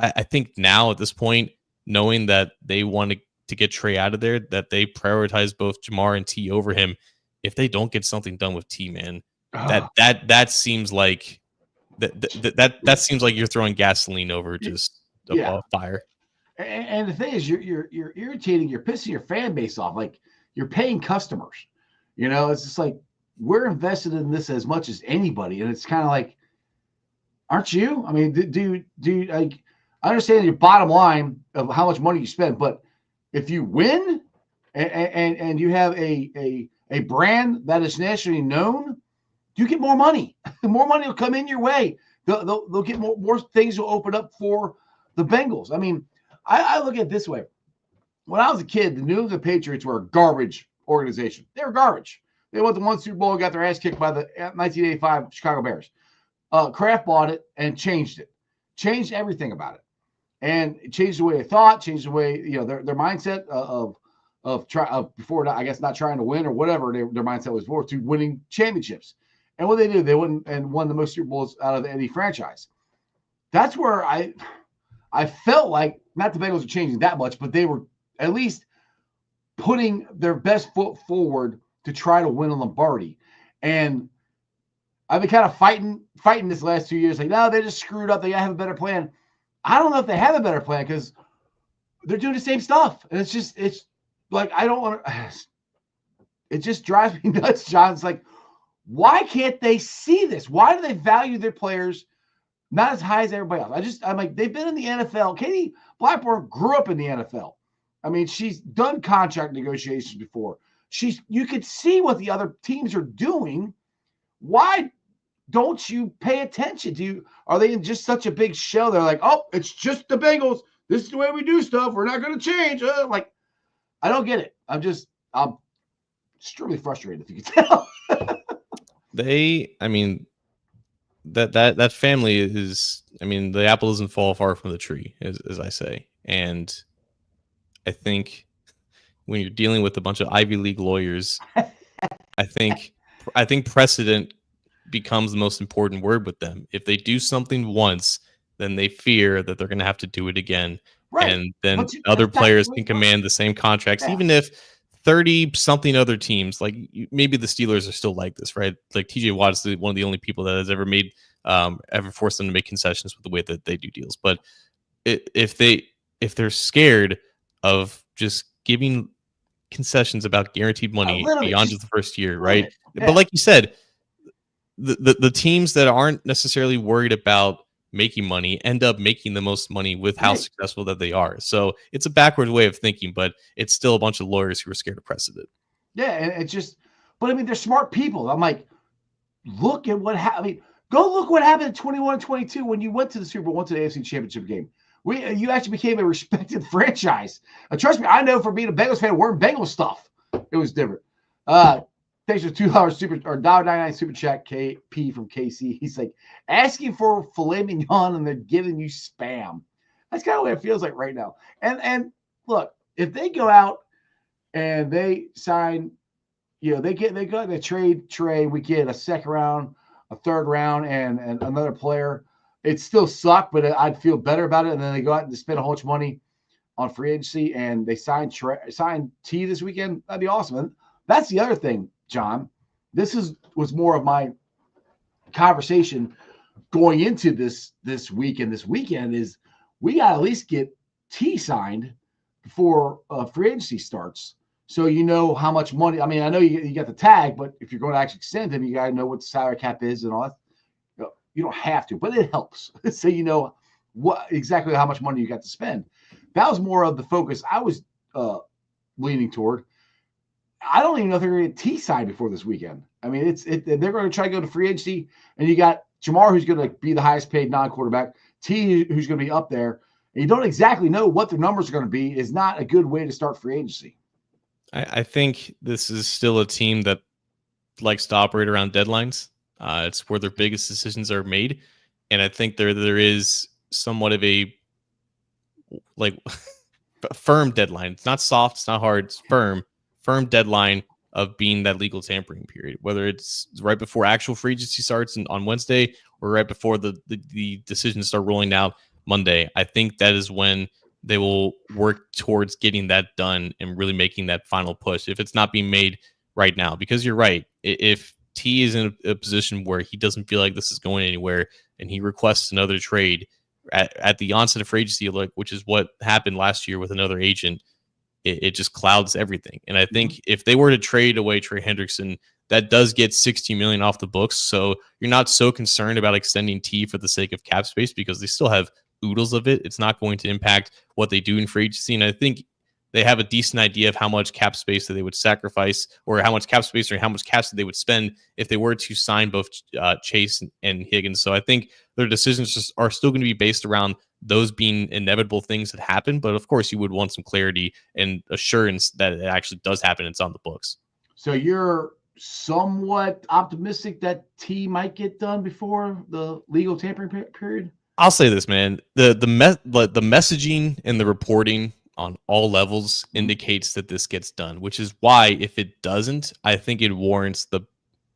I think now at this point, knowing that they want to get Trey out of there, that they prioritize both Jamar and T over him. If they don't get something done with T, man, that seems like that seems like you're throwing gasoline over just a fire.
And the thing is, you're irritating, you're pissing your fan base off. Like, you're paying customers. You know, it's just like, we're invested in this as much as anybody, and it's kind of like, aren't you? I mean, do like, I understand your bottom line of how much money you spend, but if you win and you have a brand that is nationally known, you get more money. More money will come in your way. They'll get more things will open up for the Bengals. I mean, I look at it this way. When I was a kid, the New England Patriots were a garbage organization. They were garbage. They went to one Super Bowl and got their ass kicked by the 1985 Chicago Bears. Kraft bought it and changed it. Changed everything about it. And it changed the way they thought, changed the way, you know, their mindset of before, I guess, not trying to win or whatever their mindset was for, to winning championships. And what they did, they went and won the most Super Bowls out of any franchise. That's where I felt like, not the Bengals are changing that much, but they were at least putting their best foot forward to try to win a Lombardi. And I've been kind of fighting this last 2 years. Like, no, they just screwed up. They got to have a better plan. I don't know if they have a better plan, because they're doing the same stuff. And it's like, I don't want to, it just drives me nuts, John. It's like, why can't they see this? Why do they value their players not as high as everybody else? I'm like, they've been in the NFL. Katie Blackburn grew up in the NFL. I mean, she's done contract negotiations before. You could see what the other teams are doing. Why don't you pay attention? Are they in just such a big shell? They're like, oh, it's just the Bengals. This is the way we do stuff. We're not going to change. Like, I don't get it. I'm extremely frustrated, if you can tell.
I mean, that family is, I mean, the apple doesn't fall far from the tree, as I say. And I think when you're dealing with a bunch of Ivy League lawyers, I think precedent becomes the most important word with them. If they do something once, then they fear that they're going to have to do it again. Right. And then other players can command the same contracts, even if 30-something other teams, like maybe the Steelers are still like this, right? Like TJ Watt is one of the only people that has ever ever forced them to make concessions with the way that they do deals. But if they're scared of just giving concessions about guaranteed money beyond just the first year, right? Yeah. But like you said, the teams that aren't necessarily worried about making money end up making the most money with how successful that they are. So it's a backwards way of thinking, but it's still a bunch of lawyers who are scared of precedent. Yeah, and it's just, but I mean, they're smart people. I'm like, look at what happened. I mean, go look what happened in 21 and 22 when you went to the Super Bowl, went to the AFC Championship game. You actually became a respected franchise. Trust me, I know, for being a Bengals fan, wearing Bengals stuff, it was different. Thanks for $2 super or $1.99 super chat. KP from KC. He's like, asking for filet mignon and they're giving you spam. That's kind of what it feels like right now. And look, if they go out and they sign, you know, they trade Trey, we get a second round, a third round, and another player. It still sucked, but I'd feel better about it. And then they go out and spend a whole bunch of money on free agency, and they sign T this weekend. That'd be awesome. And that's the other thing, John. This was more of my conversation going into this weekend. This weekend is we got to at least get T signed before free agency starts, so you know how much money. I mean, I know you got the tag, but if you're going to actually extend him, you got to know what the salary cap is and all that. You don't have to, but it helps. So you know exactly how much money you got to spend. That was more of the focus I was leaning toward. I don't even know if they're going to get T signed before this weekend. I mean, they're going to try to go to free agency, and you got Jamar, who's going to be the highest paid non-quarterback, T, who's going to be up there, and you don't exactly know what their numbers are going to be. Is not a good way to start free agency. I think this is still a team that likes to operate around deadlines. It's where their biggest decisions are made. And I think there is somewhat of a like firm deadline. It's not soft, it's not hard, it's firm deadline of being that legal tampering period, whether it's right before actual free agency starts on Wednesday or right before the decisions start rolling out Monday. I think that is when they will work towards getting that done and really making that final push if it's not being made right now. Because you're right, if T is in a position where he doesn't feel like this is going anywhere and he requests another trade at the onset of free agency, like, which is what happened last year with another agent, it just clouds everything. And I think if they were to trade away Trey Hendrickson, that does get $60 million off the books. So you're not so concerned about extending T for the sake of cap space because they still have oodles of it. It's not going to impact what they do in free agency. And I think they have a decent idea of how much cap space that they would sacrifice, or how much cap space or how much cash that they would spend if they were to sign both Chase and Higgins. So I think their decisions just are still going to be based around those being inevitable things that happen. But of course, you would want some clarity and assurance that it actually does happen. It's on the books.
So you're somewhat optimistic that T might get done before the legal tampering period?
I'll say this, man. The messaging and the reporting on all levels indicates that this gets done, which is why if it doesn't, I think it warrants the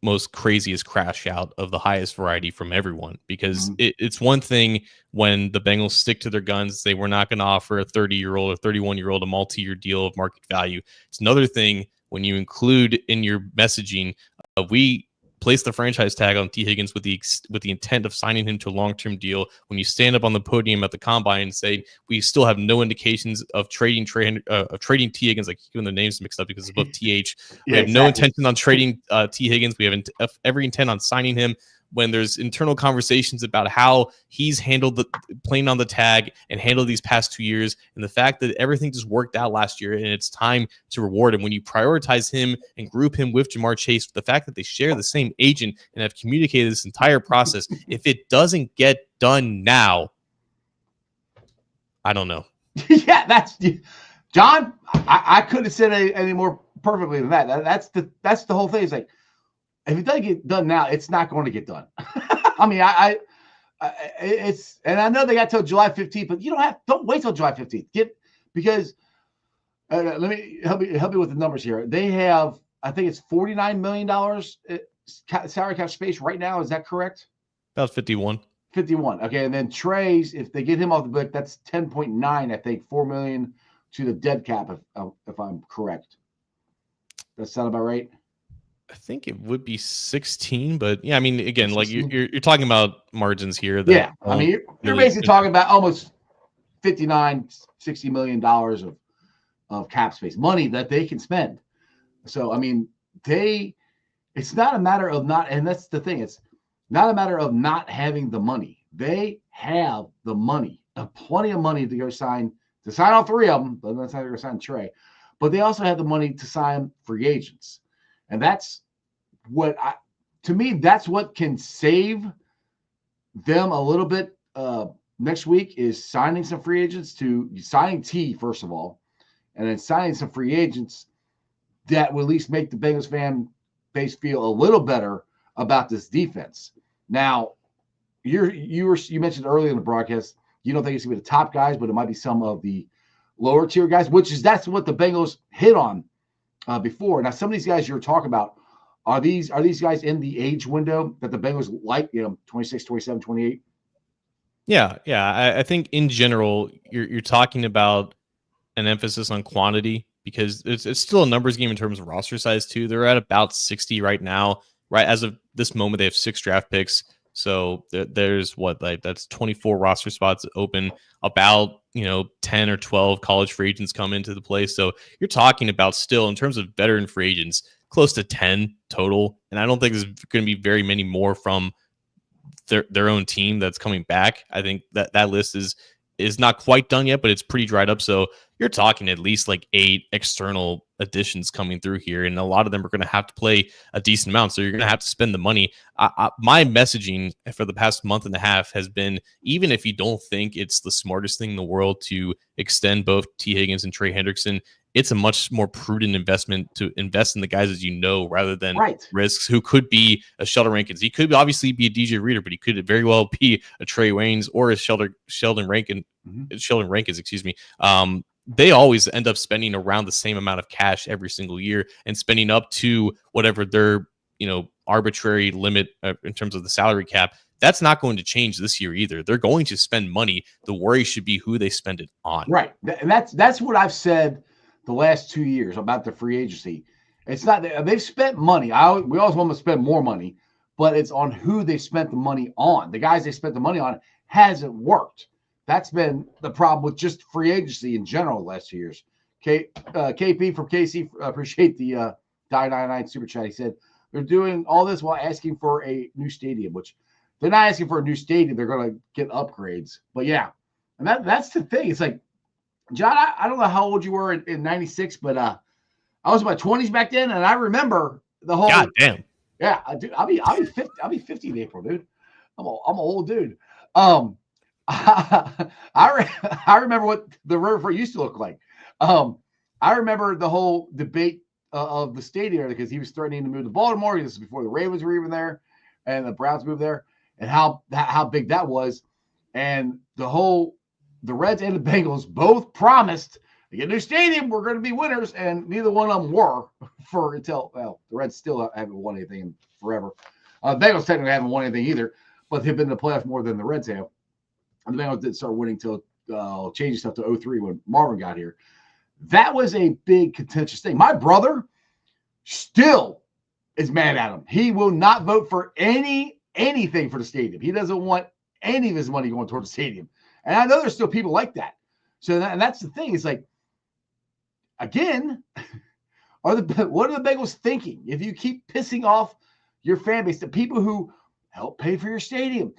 most craziest crash out of the highest variety from everyone, because it's one thing when the Bengals stick to their guns, they were not going to offer a 30-year-old or 31-year-old a multi-year deal of market value. It's another thing when you include in your messaging, we place the franchise tag on T. Higgins with the intent of signing him to a long-term deal. When you stand up on the podium at the combine and say we still have no indications of trading T. Higgins, like keeping the names mixed up because it's both TH. We have no intention on trading T. Higgins. We have every intent on signing him. When there's internal conversations about how he's handled playing on the tag and handled these past 2 years, and the fact that everything just worked out last year and it's time to reward him. When you prioritize him and group him with Jamar Chase, the fact that they share the same agent and have communicated this entire process, if it doesn't get done now, I don't know.
Yeah, that's John. I couldn't have said any more perfectly than that. That's the whole thing. It's like, if it doesn't get done now, it's not going to get done. I mean, it's, and I know they got till July 15th, but don't wait till July 15th. Because let me help you with the numbers here. They have, I think it's $49 million salary cap space right now. Is that correct?
About 51.
51. Okay, and then Trey's, if they get him off the book, that's 10.9. I think $4 million to the dead cap, if I'm correct. That sound about right?
I think it would be 16, but yeah, I mean, again, like you're talking about margins here. That
I mean, you're basically talking about almost $60 million of cap space, money that they can spend. So, I mean, it's not a matter of not, and that's the thing. It's not a matter of not having the money. They have the money, plenty of money to sign all three of them, but that's not going to sign Trey. But they also have the money to sign free agents. And that's to me, that's what can save them a little bit next week, is signing some free agents, signing T, first of all, and then signing some free agents that will at least make the Bengals fan base feel a little better about this defense. Now, you mentioned earlier in the broadcast, you don't think it's going to be the top guys, but it might be some of the lower tier guys, that's what the Bengals hit on before. Now, some of these guys you're talking about, are these guys in the age window that the Bengals like, 26, 27, 28?
Yeah. I think in general, you're talking about an emphasis on quantity, because it's still a numbers game in terms of roster size too. They're at about 60 right now. Right as of this moment, they have 6 draft picks. So there's that's 24 roster spots open. About 10 or 12 college free agents come into the play. So you're talking about still, in terms of veteran free agents, close to 10 total. And I don't think there's going to be very many more from their own team that's coming back. I think that list is not quite done yet, but it's pretty dried up. So you're talking at least like 8 external additions coming through here, and a lot of them are going to have to play a decent amount. So you're going to have to spend the money. My messaging for the past month and a half has been, even if you don't think it's the smartest thing in the world to extend both T. Higgins and Trey Hendrickson, it's a much more prudent investment to invest in the guys as you know, rather than risks who could be a Sheldon Rankins. He could obviously be a DJ Reader, but he could very well be a Trey Waynes or a Sheldon Rankins, excuse me. They always end up spending around the same amount of cash every single year and spending up to whatever their, arbitrary limit in terms of the salary cap. That's not going to change this year either. They're going to spend money. The worry should be who they spend it on.
Right. And that's what I've said the last 2 years about the free agency. It's not that they've spent money. We always want them to spend more money, but it's on who they spent the money on. The guys they spent the money on hasn't worked. That's been the problem with just free agency in general the last 2 years. KP from KC, appreciate the $9.99 super chat. He said they're doing all this while asking for a new stadium, which they're not asking for a new stadium. They're going to get upgrades. But yeah, and that's the thing. It's like, John, I don't know how old you were in 96, but I was in my 20s back then, and I remember the whole.
God damn.
Yeah, I'll be 50. I'll be 50 in April, dude. I'm an old dude. I remember what the river used to look like. I remember the whole debate of the stadium because he was threatening to move to Baltimore. This is before the Ravens were even there, and the Browns moved there, and how big that was, and the Reds and the Bengals both promised to get a new stadium. We're going to be winners, and neither one of them were the Reds still haven't won anything in forever. The Bengals technically haven't won anything either, but they've been in the playoffs more than the Reds have. And the Bengals did start winning till changing stuff to 2003 when Marvin got here. That was a big contentious thing. My brother still is mad at him. He will not vote for anything for the stadium. He doesn't want any of his money going toward the stadium. And I know there's still people like that. So and that's the thing. It's like, again, what are the Bengals thinking? If you keep pissing off your fan base, the people who help pay for your stadium,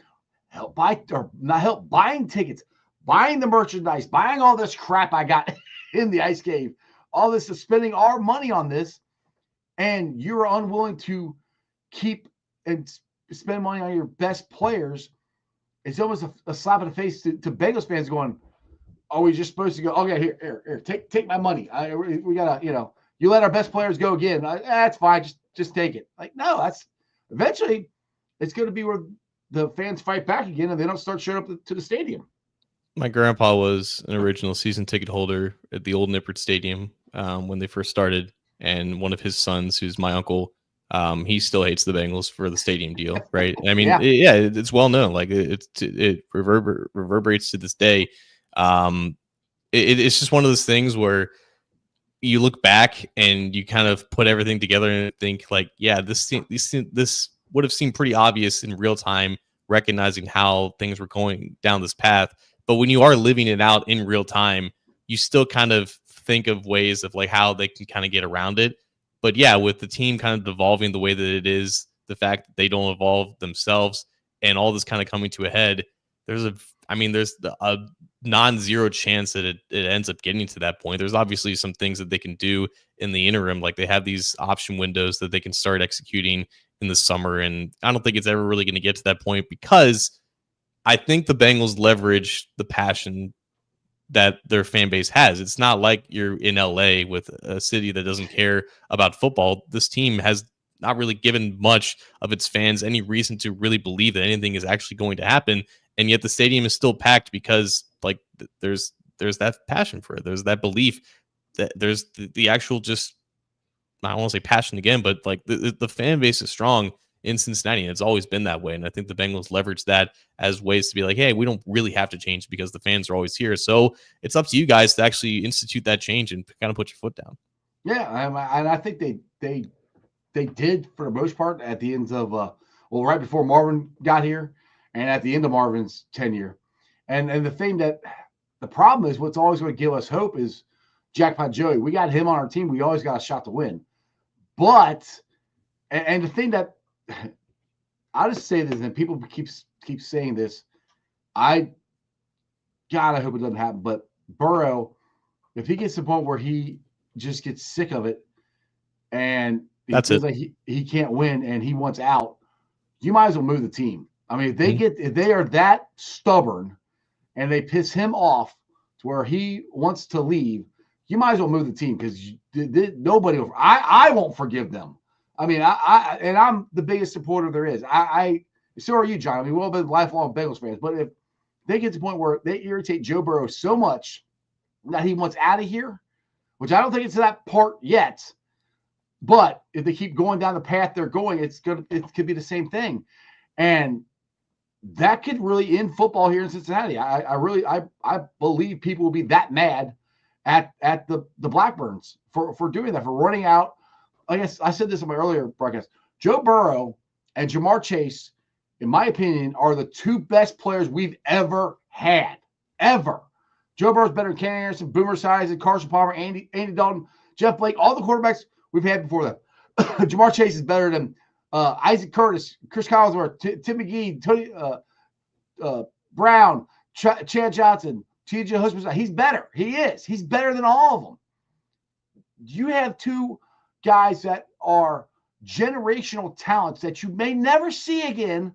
buying tickets, buying the merchandise, buying all this crap I got in the ice cave, all this is spending our money on this, and you're unwilling to keep and spend money on your best players. It's almost a slap in the face to Bengals fans going, are we just supposed to go, okay, here, take my money. We got to, you let our best players go again. That's fine. Just take it. Like, no, eventually it's going to be where the fans fight back again and they don't start showing up to the stadium.
My grandpa was an original season ticket holder at the old Nippert Stadium when they first started. And one of his sons, who's my uncle, he still hates the Bengals for the stadium deal, right? I mean, it's well known. Like it reverberates to this day. It's just one of those things where you look back and you kind of put everything together and think like, yeah, this would have seemed pretty obvious in real time, recognizing how things were going down this path. But when you are living it out in real time, you still kind of think of ways of like how they can kind of get around it. But yeah, with the team kind of devolving the way that it is, the fact that they don't evolve themselves and all this kind of coming to a head, there's a non-zero chance that it ends up getting to that point. There's obviously some things that they can do in the interim. Like they have these option windows that they can start executing in the summer. And I don't think it's ever really going to get to that point because I think the Bengals leverage the passion that their fan base has. It's not like you're in LA with a city that doesn't care about football. This team has not really given much of its fans any reason to really believe that anything is actually going to happen. And yet the stadium is still packed because like there's that passion for it. There's that belief that there's the actual just, I don't want to say passion again, but like the fan base is strong in Cincinnati, and it's always been that way. And I think the Bengals leverage that as ways to be like, hey, we don't really have to change because the fans are always here. So it's up to you guys to actually institute that change and kind of put your foot down.
Yeah, and I think they did for the most part at the ends of right before Marvin got here and at the end of Marvin's tenure. And the thing that the problem is, what's always going to give us hope is Jackpot Joey. We got him on our team. We always got a shot to win. But and the thing that I'll just say this, and people keep saying this. I hope it doesn't happen. But Burrow if he gets to the point where he just gets sick of it and he
That's
feels
it.
like he can't win and he wants out, you might as well move the team. I mean, if they are that stubborn and they piss him off to where he wants to leave, you might as well move the team because nobody will. I won't forgive them. I mean, and I'm the biggest supporter there is. So are you, John. I mean, we've all been lifelong Bengals fans, but if they get to the point where they irritate Joe Burrow so much that he wants out of here, which I don't think it's to that part yet, but if they keep going down the path they're going, it could be the same thing, and that could really end football here in Cincinnati. I believe people will be that mad at the Blackburns for doing that, for running out. I guess I said this in my earlier broadcast. Joe Burrow and Jamar Chase, in my opinion, are the two best players we've ever had. Ever. Joe Burrow's better than Ken Anderson, Boomer Esiason, Carson Palmer, Andy Dalton, Jeff Blake, all the quarterbacks we've had before that. Jamar Chase is better than Isaac Curtis, Chris Collinsworth, Tim McGee, Tony Brown, Chad Johnson, T.J. Husband. He's better. He is. He's better than all of them. You have two guys that are generational talents that you may never see again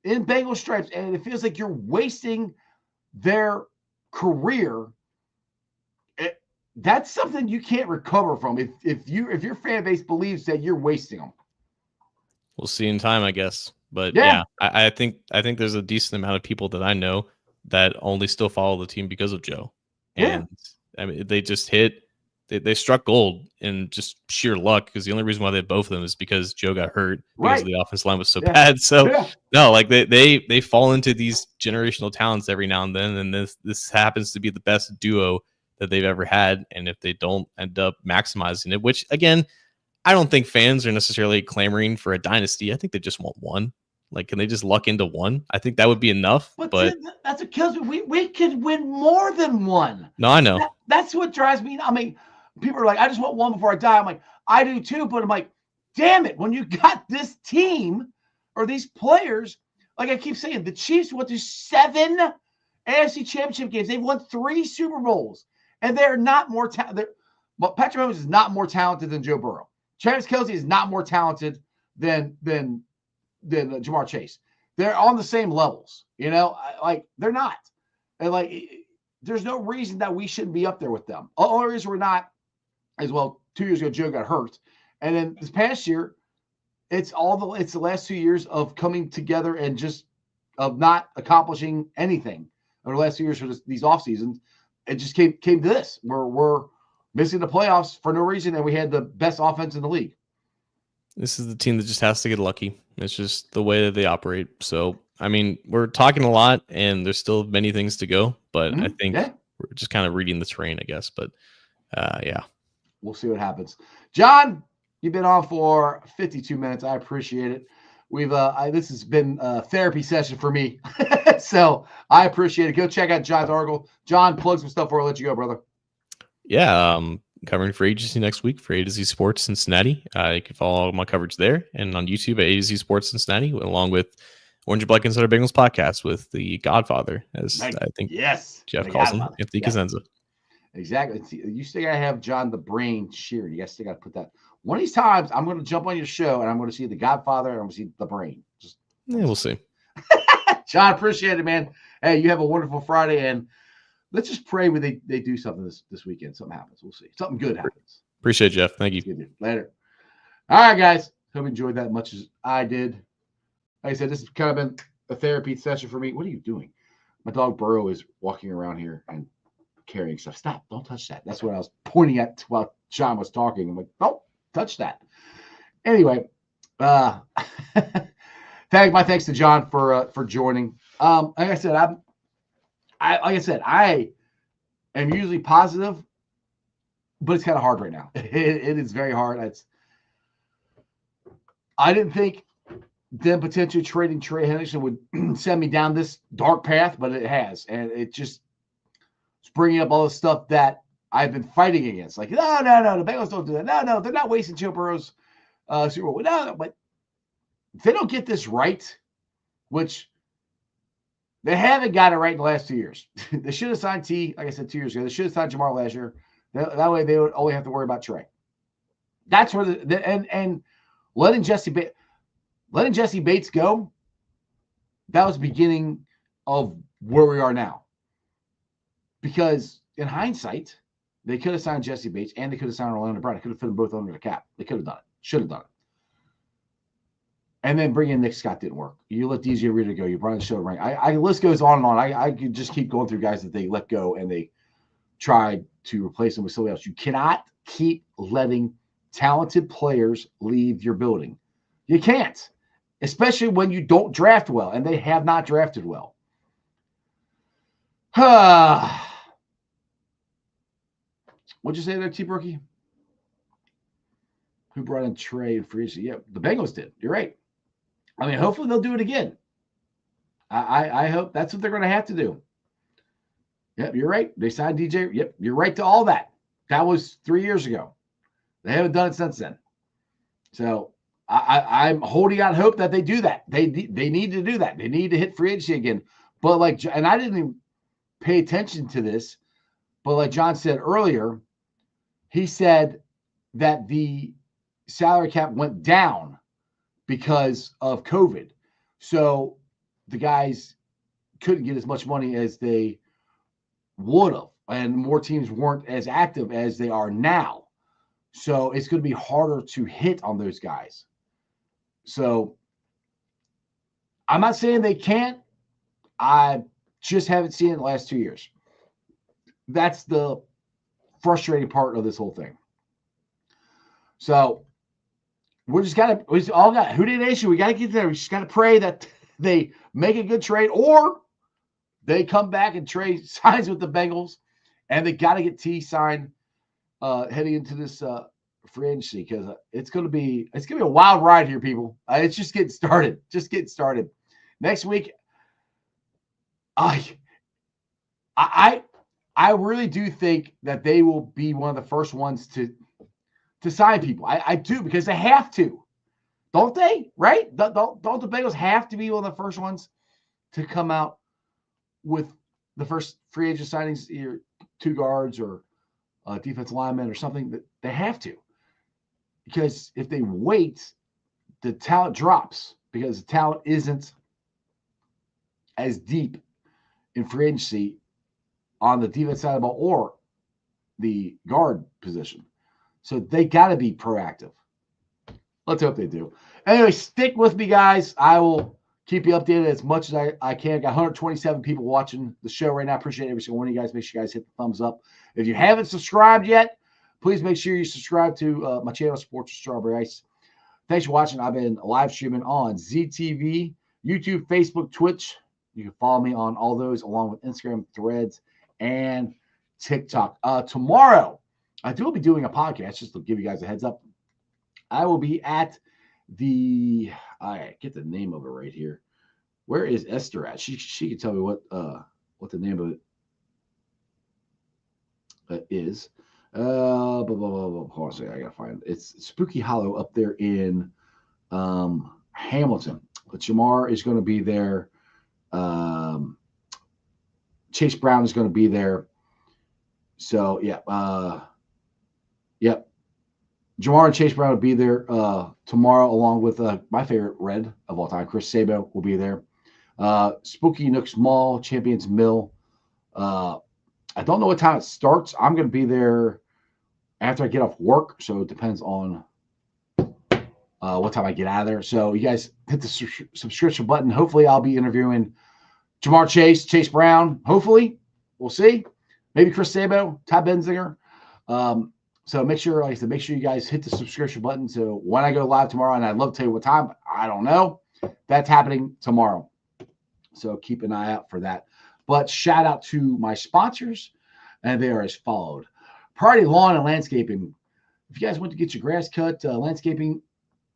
in Bengal stripes, and it feels like you're wasting their career. That's something you can't recover from if your fan base believes that you're wasting them.
We'll see in time, I guess. But yeah, I think there's a decent amount of people that I know that only still follow the team because of Joe. And I mean, they just they struck gold in just sheer luck, because the only reason why they had both of them is because Joe got hurt because the offensive line was so bad. So no, like they fall into these generational talents every now and then, and this happens to be the best duo that they've ever had. And if they don't end up maximizing it, which again, I don't think fans are necessarily clamoring for a dynasty. I think they just want one. Like, can they just luck into one? I think that would be enough. But
that's what kills me. We could win more than one.
No, I know.
That's what drives me. I mean, people are like, I just want one before I die. I'm like, I do too. But I'm like, damn it. When you got this team or these players, like I keep saying, the Chiefs went to 7 AFC Championship games. They've won 3 Super Bowls. And they're not more talented. But Patrick Mahomes is not more talented than Joe Burrow. Travis Kelce is not more talented than Jamar Chase. They're on the same levels, like they're not. And like, there's no reason that we shouldn't be up there with them. The only reason we're not as well. 2 years ago, Joe got hurt, and then this past year, it's the last 2 years of coming together and just of not accomplishing anything over the last 2 years for these off seasons. It just came to this where we're missing the playoffs for no reason, and we had the best offense in the league.
This is the team that just has to get lucky. It's just the way that they operate. So, I mean, we're talking a lot, and there's still many things to go, but I think we're just kind of reading the terrain, I guess. But, yeah.
We'll see what happens. John, you've been on for 52 minutes. I appreciate it. This has been a therapy session for me. So I appreciate it. Go check out John's article. John, plug some stuff before I let you go, brother.
Yeah. Covering free agency next week for A to Z Sports Cincinnati. You can follow all my coverage there and on YouTube at A to Z Sports Cincinnati, along with Orange and Black Insider Bengals podcast with the Godfather, as I think Jeff calls him, Anthony Cosenza.
Exactly. You still got to have John the Brain Sheeran. You guys still got to put that. One of these times, I'm going to jump on your show and I'm going to see the Godfather and I'm going to see the Brain.
We'll see.
John, appreciate it, man. Hey, you have a wonderful Friday, and let's just pray when they do something this weekend. Something happens. We'll see. Something good happens.
Appreciate it, Jeff. Thank you.
Later. All right, guys. Hope you enjoyed that as much as I did. Like I said, this has kind of been a therapy session for me. What are you doing? My dog Burrow is walking around here and carrying stuff. Stop. Don't touch that. That's what I was pointing at while John was talking. I'm like, don't touch that. Anyway, my thanks to John for joining. Like I said, I am usually positive, but it's kind of hard right now. It is very hard. I didn't think them potentially trading Trey Henderson would send me down this dark path, but it has, and it's bringing up all the stuff that I've been fighting against. Like, no, the Bengals don't do that. No, they're not wasting Joe Burrow's Super Bowl. No, but if they don't get this right, which they haven't got it right in the last 2 years. They should have signed like I said 2 years ago. They should have signed Jamar last year. That way they would only have to worry about Trey. That's where and letting Jesse Bates go, that was the beginning of where we are now. Because in hindsight, they could have signed Jesse Bates and they could have signed Orlando Brown. They could have fit them both under the cap. They could have done it. Should have done it. And then bringing in Nick Scott didn't work. You let DJ Reader go. You brought in Sheeran Rank. The list goes on and on. I could just keep going through guys that they let go and they tried to replace them with somebody else. You cannot keep letting talented players leave your building. You can't, especially when you don't draft well, and they have not drafted well. What'd you say there, T-Brookie? Who brought in Trey and free agency? Yeah, the Bengals did. You're right. I mean, hopefully they'll do it again. I hope that's what they're going to have to do. Yep, you're right. They signed DJ. Yep, you're right to all that. That was 3 years ago. They haven't done it since then. So I'm holding out hope that they do that. They need to do that. They need to hit free agency again. But and I didn't even pay attention to this, but like John said earlier, he said that the salary cap went down because of COVID. So the guys couldn't get as much money as they would have, and more teams weren't as active as they are now. So it's going to be harder to hit on those guys. So I'm not saying they can't. I just haven't seen it in the last 2 years. That's the frustrating part of this whole thing. So we all got Who Dey Nation. We got to get there. We just got to pray that they make a good trade, or they come back and Trey signs with the Bengals, and they got to get T signed heading into this free agency, because it's gonna be a wild ride here, people. It's just getting started. Next week, I really do think that they will be one of the first ones to sign people. I do, because they have to, don't they? Right? Don't the Bengals have to be one of the first ones to come out with the first free agent signings, either 2 guards or defensive lineman or something? That they have to, because if they wait, the talent drops, because the talent isn't as deep in free agency on the defense side of the ball or the guard position. So they got to be proactive. Let's hope they do. Anyway, stick with me, guys. I will keep you updated as much as I can. Got 127 people watching the show right now. Appreciate every single one of you guys. Make sure you guys hit the thumbs up. If you haven't subscribed yet, please make sure you subscribe to my channel, Sports with Strawberry Ice. Thanks for watching. I've been live streaming on ZTV, YouTube, Facebook, Twitch. You can follow me on all those, along with Instagram, Threads, and TikTok. Tomorrow, I will be doing a podcast, just to give you guys a heads up. I will be at I get the name of it right here. Where is Esther at? She can tell me what the name of it is. Hold on a second, I gotta find it. It's Spooky Hollow up there in Hamilton. But Jamar is going to be there. Chase Brown is going to be there. So yeah, yep. Jamar and Chase Brown will be there tomorrow, along with my favorite Red of all time, Chris Sabo, will be there. Spooky Nooks Mall, Champions Mill. I don't know what time it starts. I'm going to be there after I get off work, so it depends on what time I get out of there. So you guys hit the subscription button. Hopefully I'll be interviewing Jamar Chase, Chase Brown. Hopefully. We'll see. Maybe Chris Sabo, Ty Benzinger. So make sure, like I said, make sure you guys hit the subscription button. So when I go live tomorrow, and I'd love to tell you what time, but I don't know. That's happening tomorrow. So keep an eye out for that. But shout out to my sponsors, and they are as followed. Priority Lawn and Landscaping. If you guys want to get your grass cut, landscaping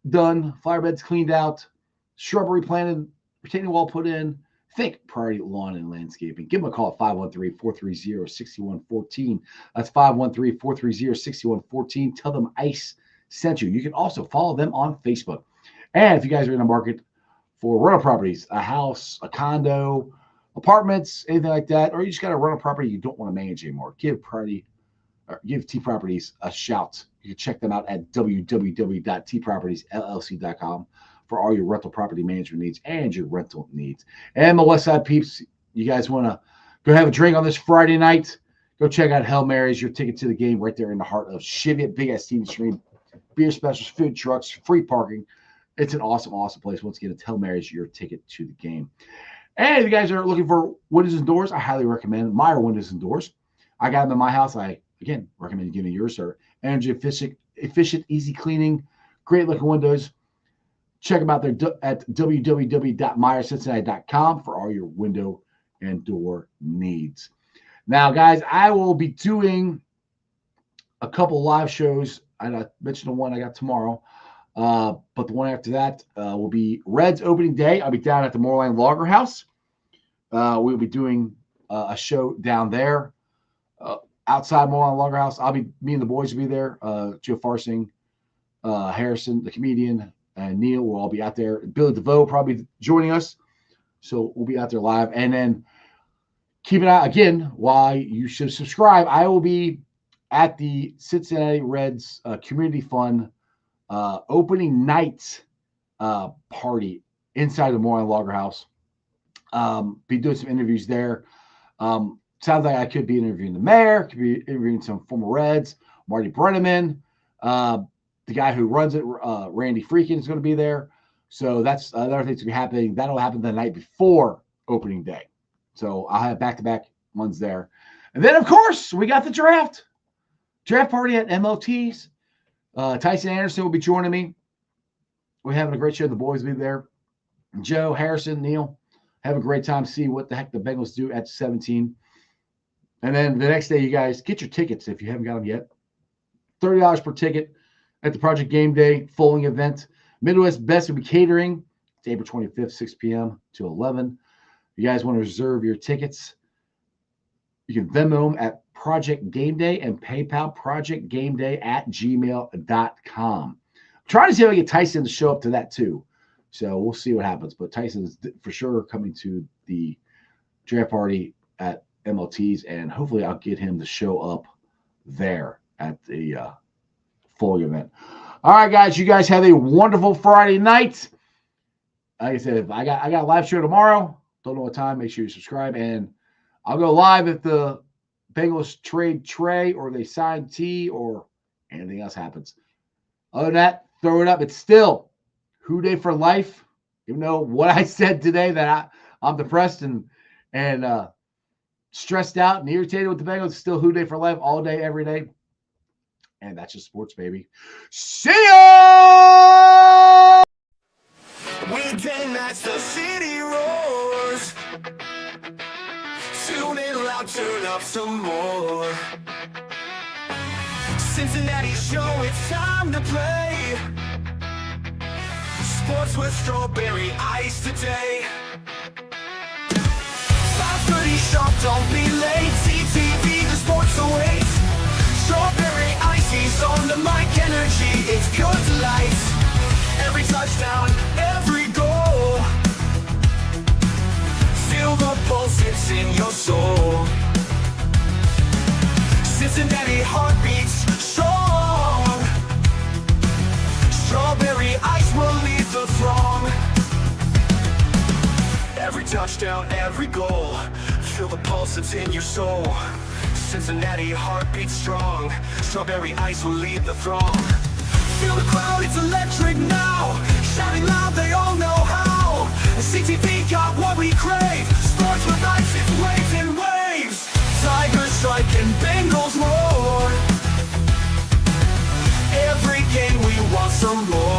done, flower beds cleaned out, shrubbery planted, retaining wall put in, think Priority Lawn and Landscaping. Give them a call at 513-430-6114. That's 513-430-6114. Tell them ICE sent you. You can also follow them on Facebook. And if you guys are in the market for rental properties, a house, a condo, apartments, anything like that, or you just got a rental property you don't want to manage anymore, give give T Properties a shout. You can check them out at www.tpropertiesllc.com for all your rental property management needs and your rental needs. And the West Side peeps, you guys want to go have a drink on this Friday night? Go check out Hail Mary's, your ticket to the game right there in the heart of Cheviot, big ass TV screen, beer specials, food trucks, free parking. It's an awesome, awesome place. Once again, it's Hail Mary's, your ticket to the game. And if you guys are looking for windows and doors, I highly recommend Meyer Windows and Doors. I got them in my house. I, again, recommend you giving yours. They're energy efficient, easy cleaning, great looking windows. Check them out there at www.meyercincinnati.com for all your window and door needs. Now, guys, I will be doing a couple live shows. I mentioned the one I got tomorrow, but the one after that will be Reds opening day. I'll be down at the Moorline Lager House. We'll be doing a show down there outside Moorline Lager House. Me and the boys will be there. Joe Farsing, Harrison, the comedian, and Neil will all be out there. Billy DeVoe probably joining us. So we'll be out there live. And then keep an eye, again, why you should subscribe. I will be at the Cincinnati Reds Community Fund opening night party inside the Moorline Lager House. Be doing some interviews there. Sounds like I could be interviewing the mayor, could be interviewing some former Reds, Marty Brenneman, the guy who runs it, Randy Freakin, is going to be there. So that's another thing that's going to be happening. That'll happen the night before opening day. So I'll have back-to-back ones there. And then, of course, we got the draft party at MOT's. Tyson Anderson will be joining me. We're having a great show. The boys will be there. Joe, Harrison, Neil. Have a great time. See what the heck the Bengals do at 17. And then the next day, you guys, get your tickets if you haven't got them yet. $30 per ticket at the Project Game Day Foaling event. Midwest Best will be catering. It's April 25th, 6 p.m. to 11. If you guys want to reserve your tickets, you can Venmo them at Project Game Day and PayPal projectgameday@gmail.com. I'm trying to see if I can get Tyson to show up to that too. So we'll see what happens. But Tyson's for sure coming to the draft party at MLT's, and hopefully I'll get him to show up there at the full event. All right, guys, you guys have a wonderful Friday night. Like I said, if I got a live show tomorrow. Don't know what time. Make sure you subscribe, and I'll go live if the Bengals trade Trey or they sign T or anything else happens. Other than that, throw it up. It's still Who Day for life. Even though what I said today that I'm depressed and stressed out and irritated with the Bengals, it's still Who Day for life all day, every day. And that's just sports, baby. See ya!
Weekday nights, the city roars. Tune in loud, turn up some more. Cincinnati show, it's time to play. Sports with strawberry ice today. 5:30 sharp, don't be late. CTV, the sports awaits. Strawberry ice, he's on the mic, energy, it's pure delight. Every touchdown, every goal. Feel the pulse, it's in your soul. Cincinnati heartbeats strong. Strawberry ice will lead the throng. Every touchdown, every goal. Feel the pulse, it's in your soul. Cincinnati heartbeats strong. Strawberry ice will lead the throng. Feel the crowd, it's electric now. Shouting loud, they all know how. CTV got what we crave. Sports with ice, it's waves and waves. Tigers strike and Bengals roar. Every game we want some more.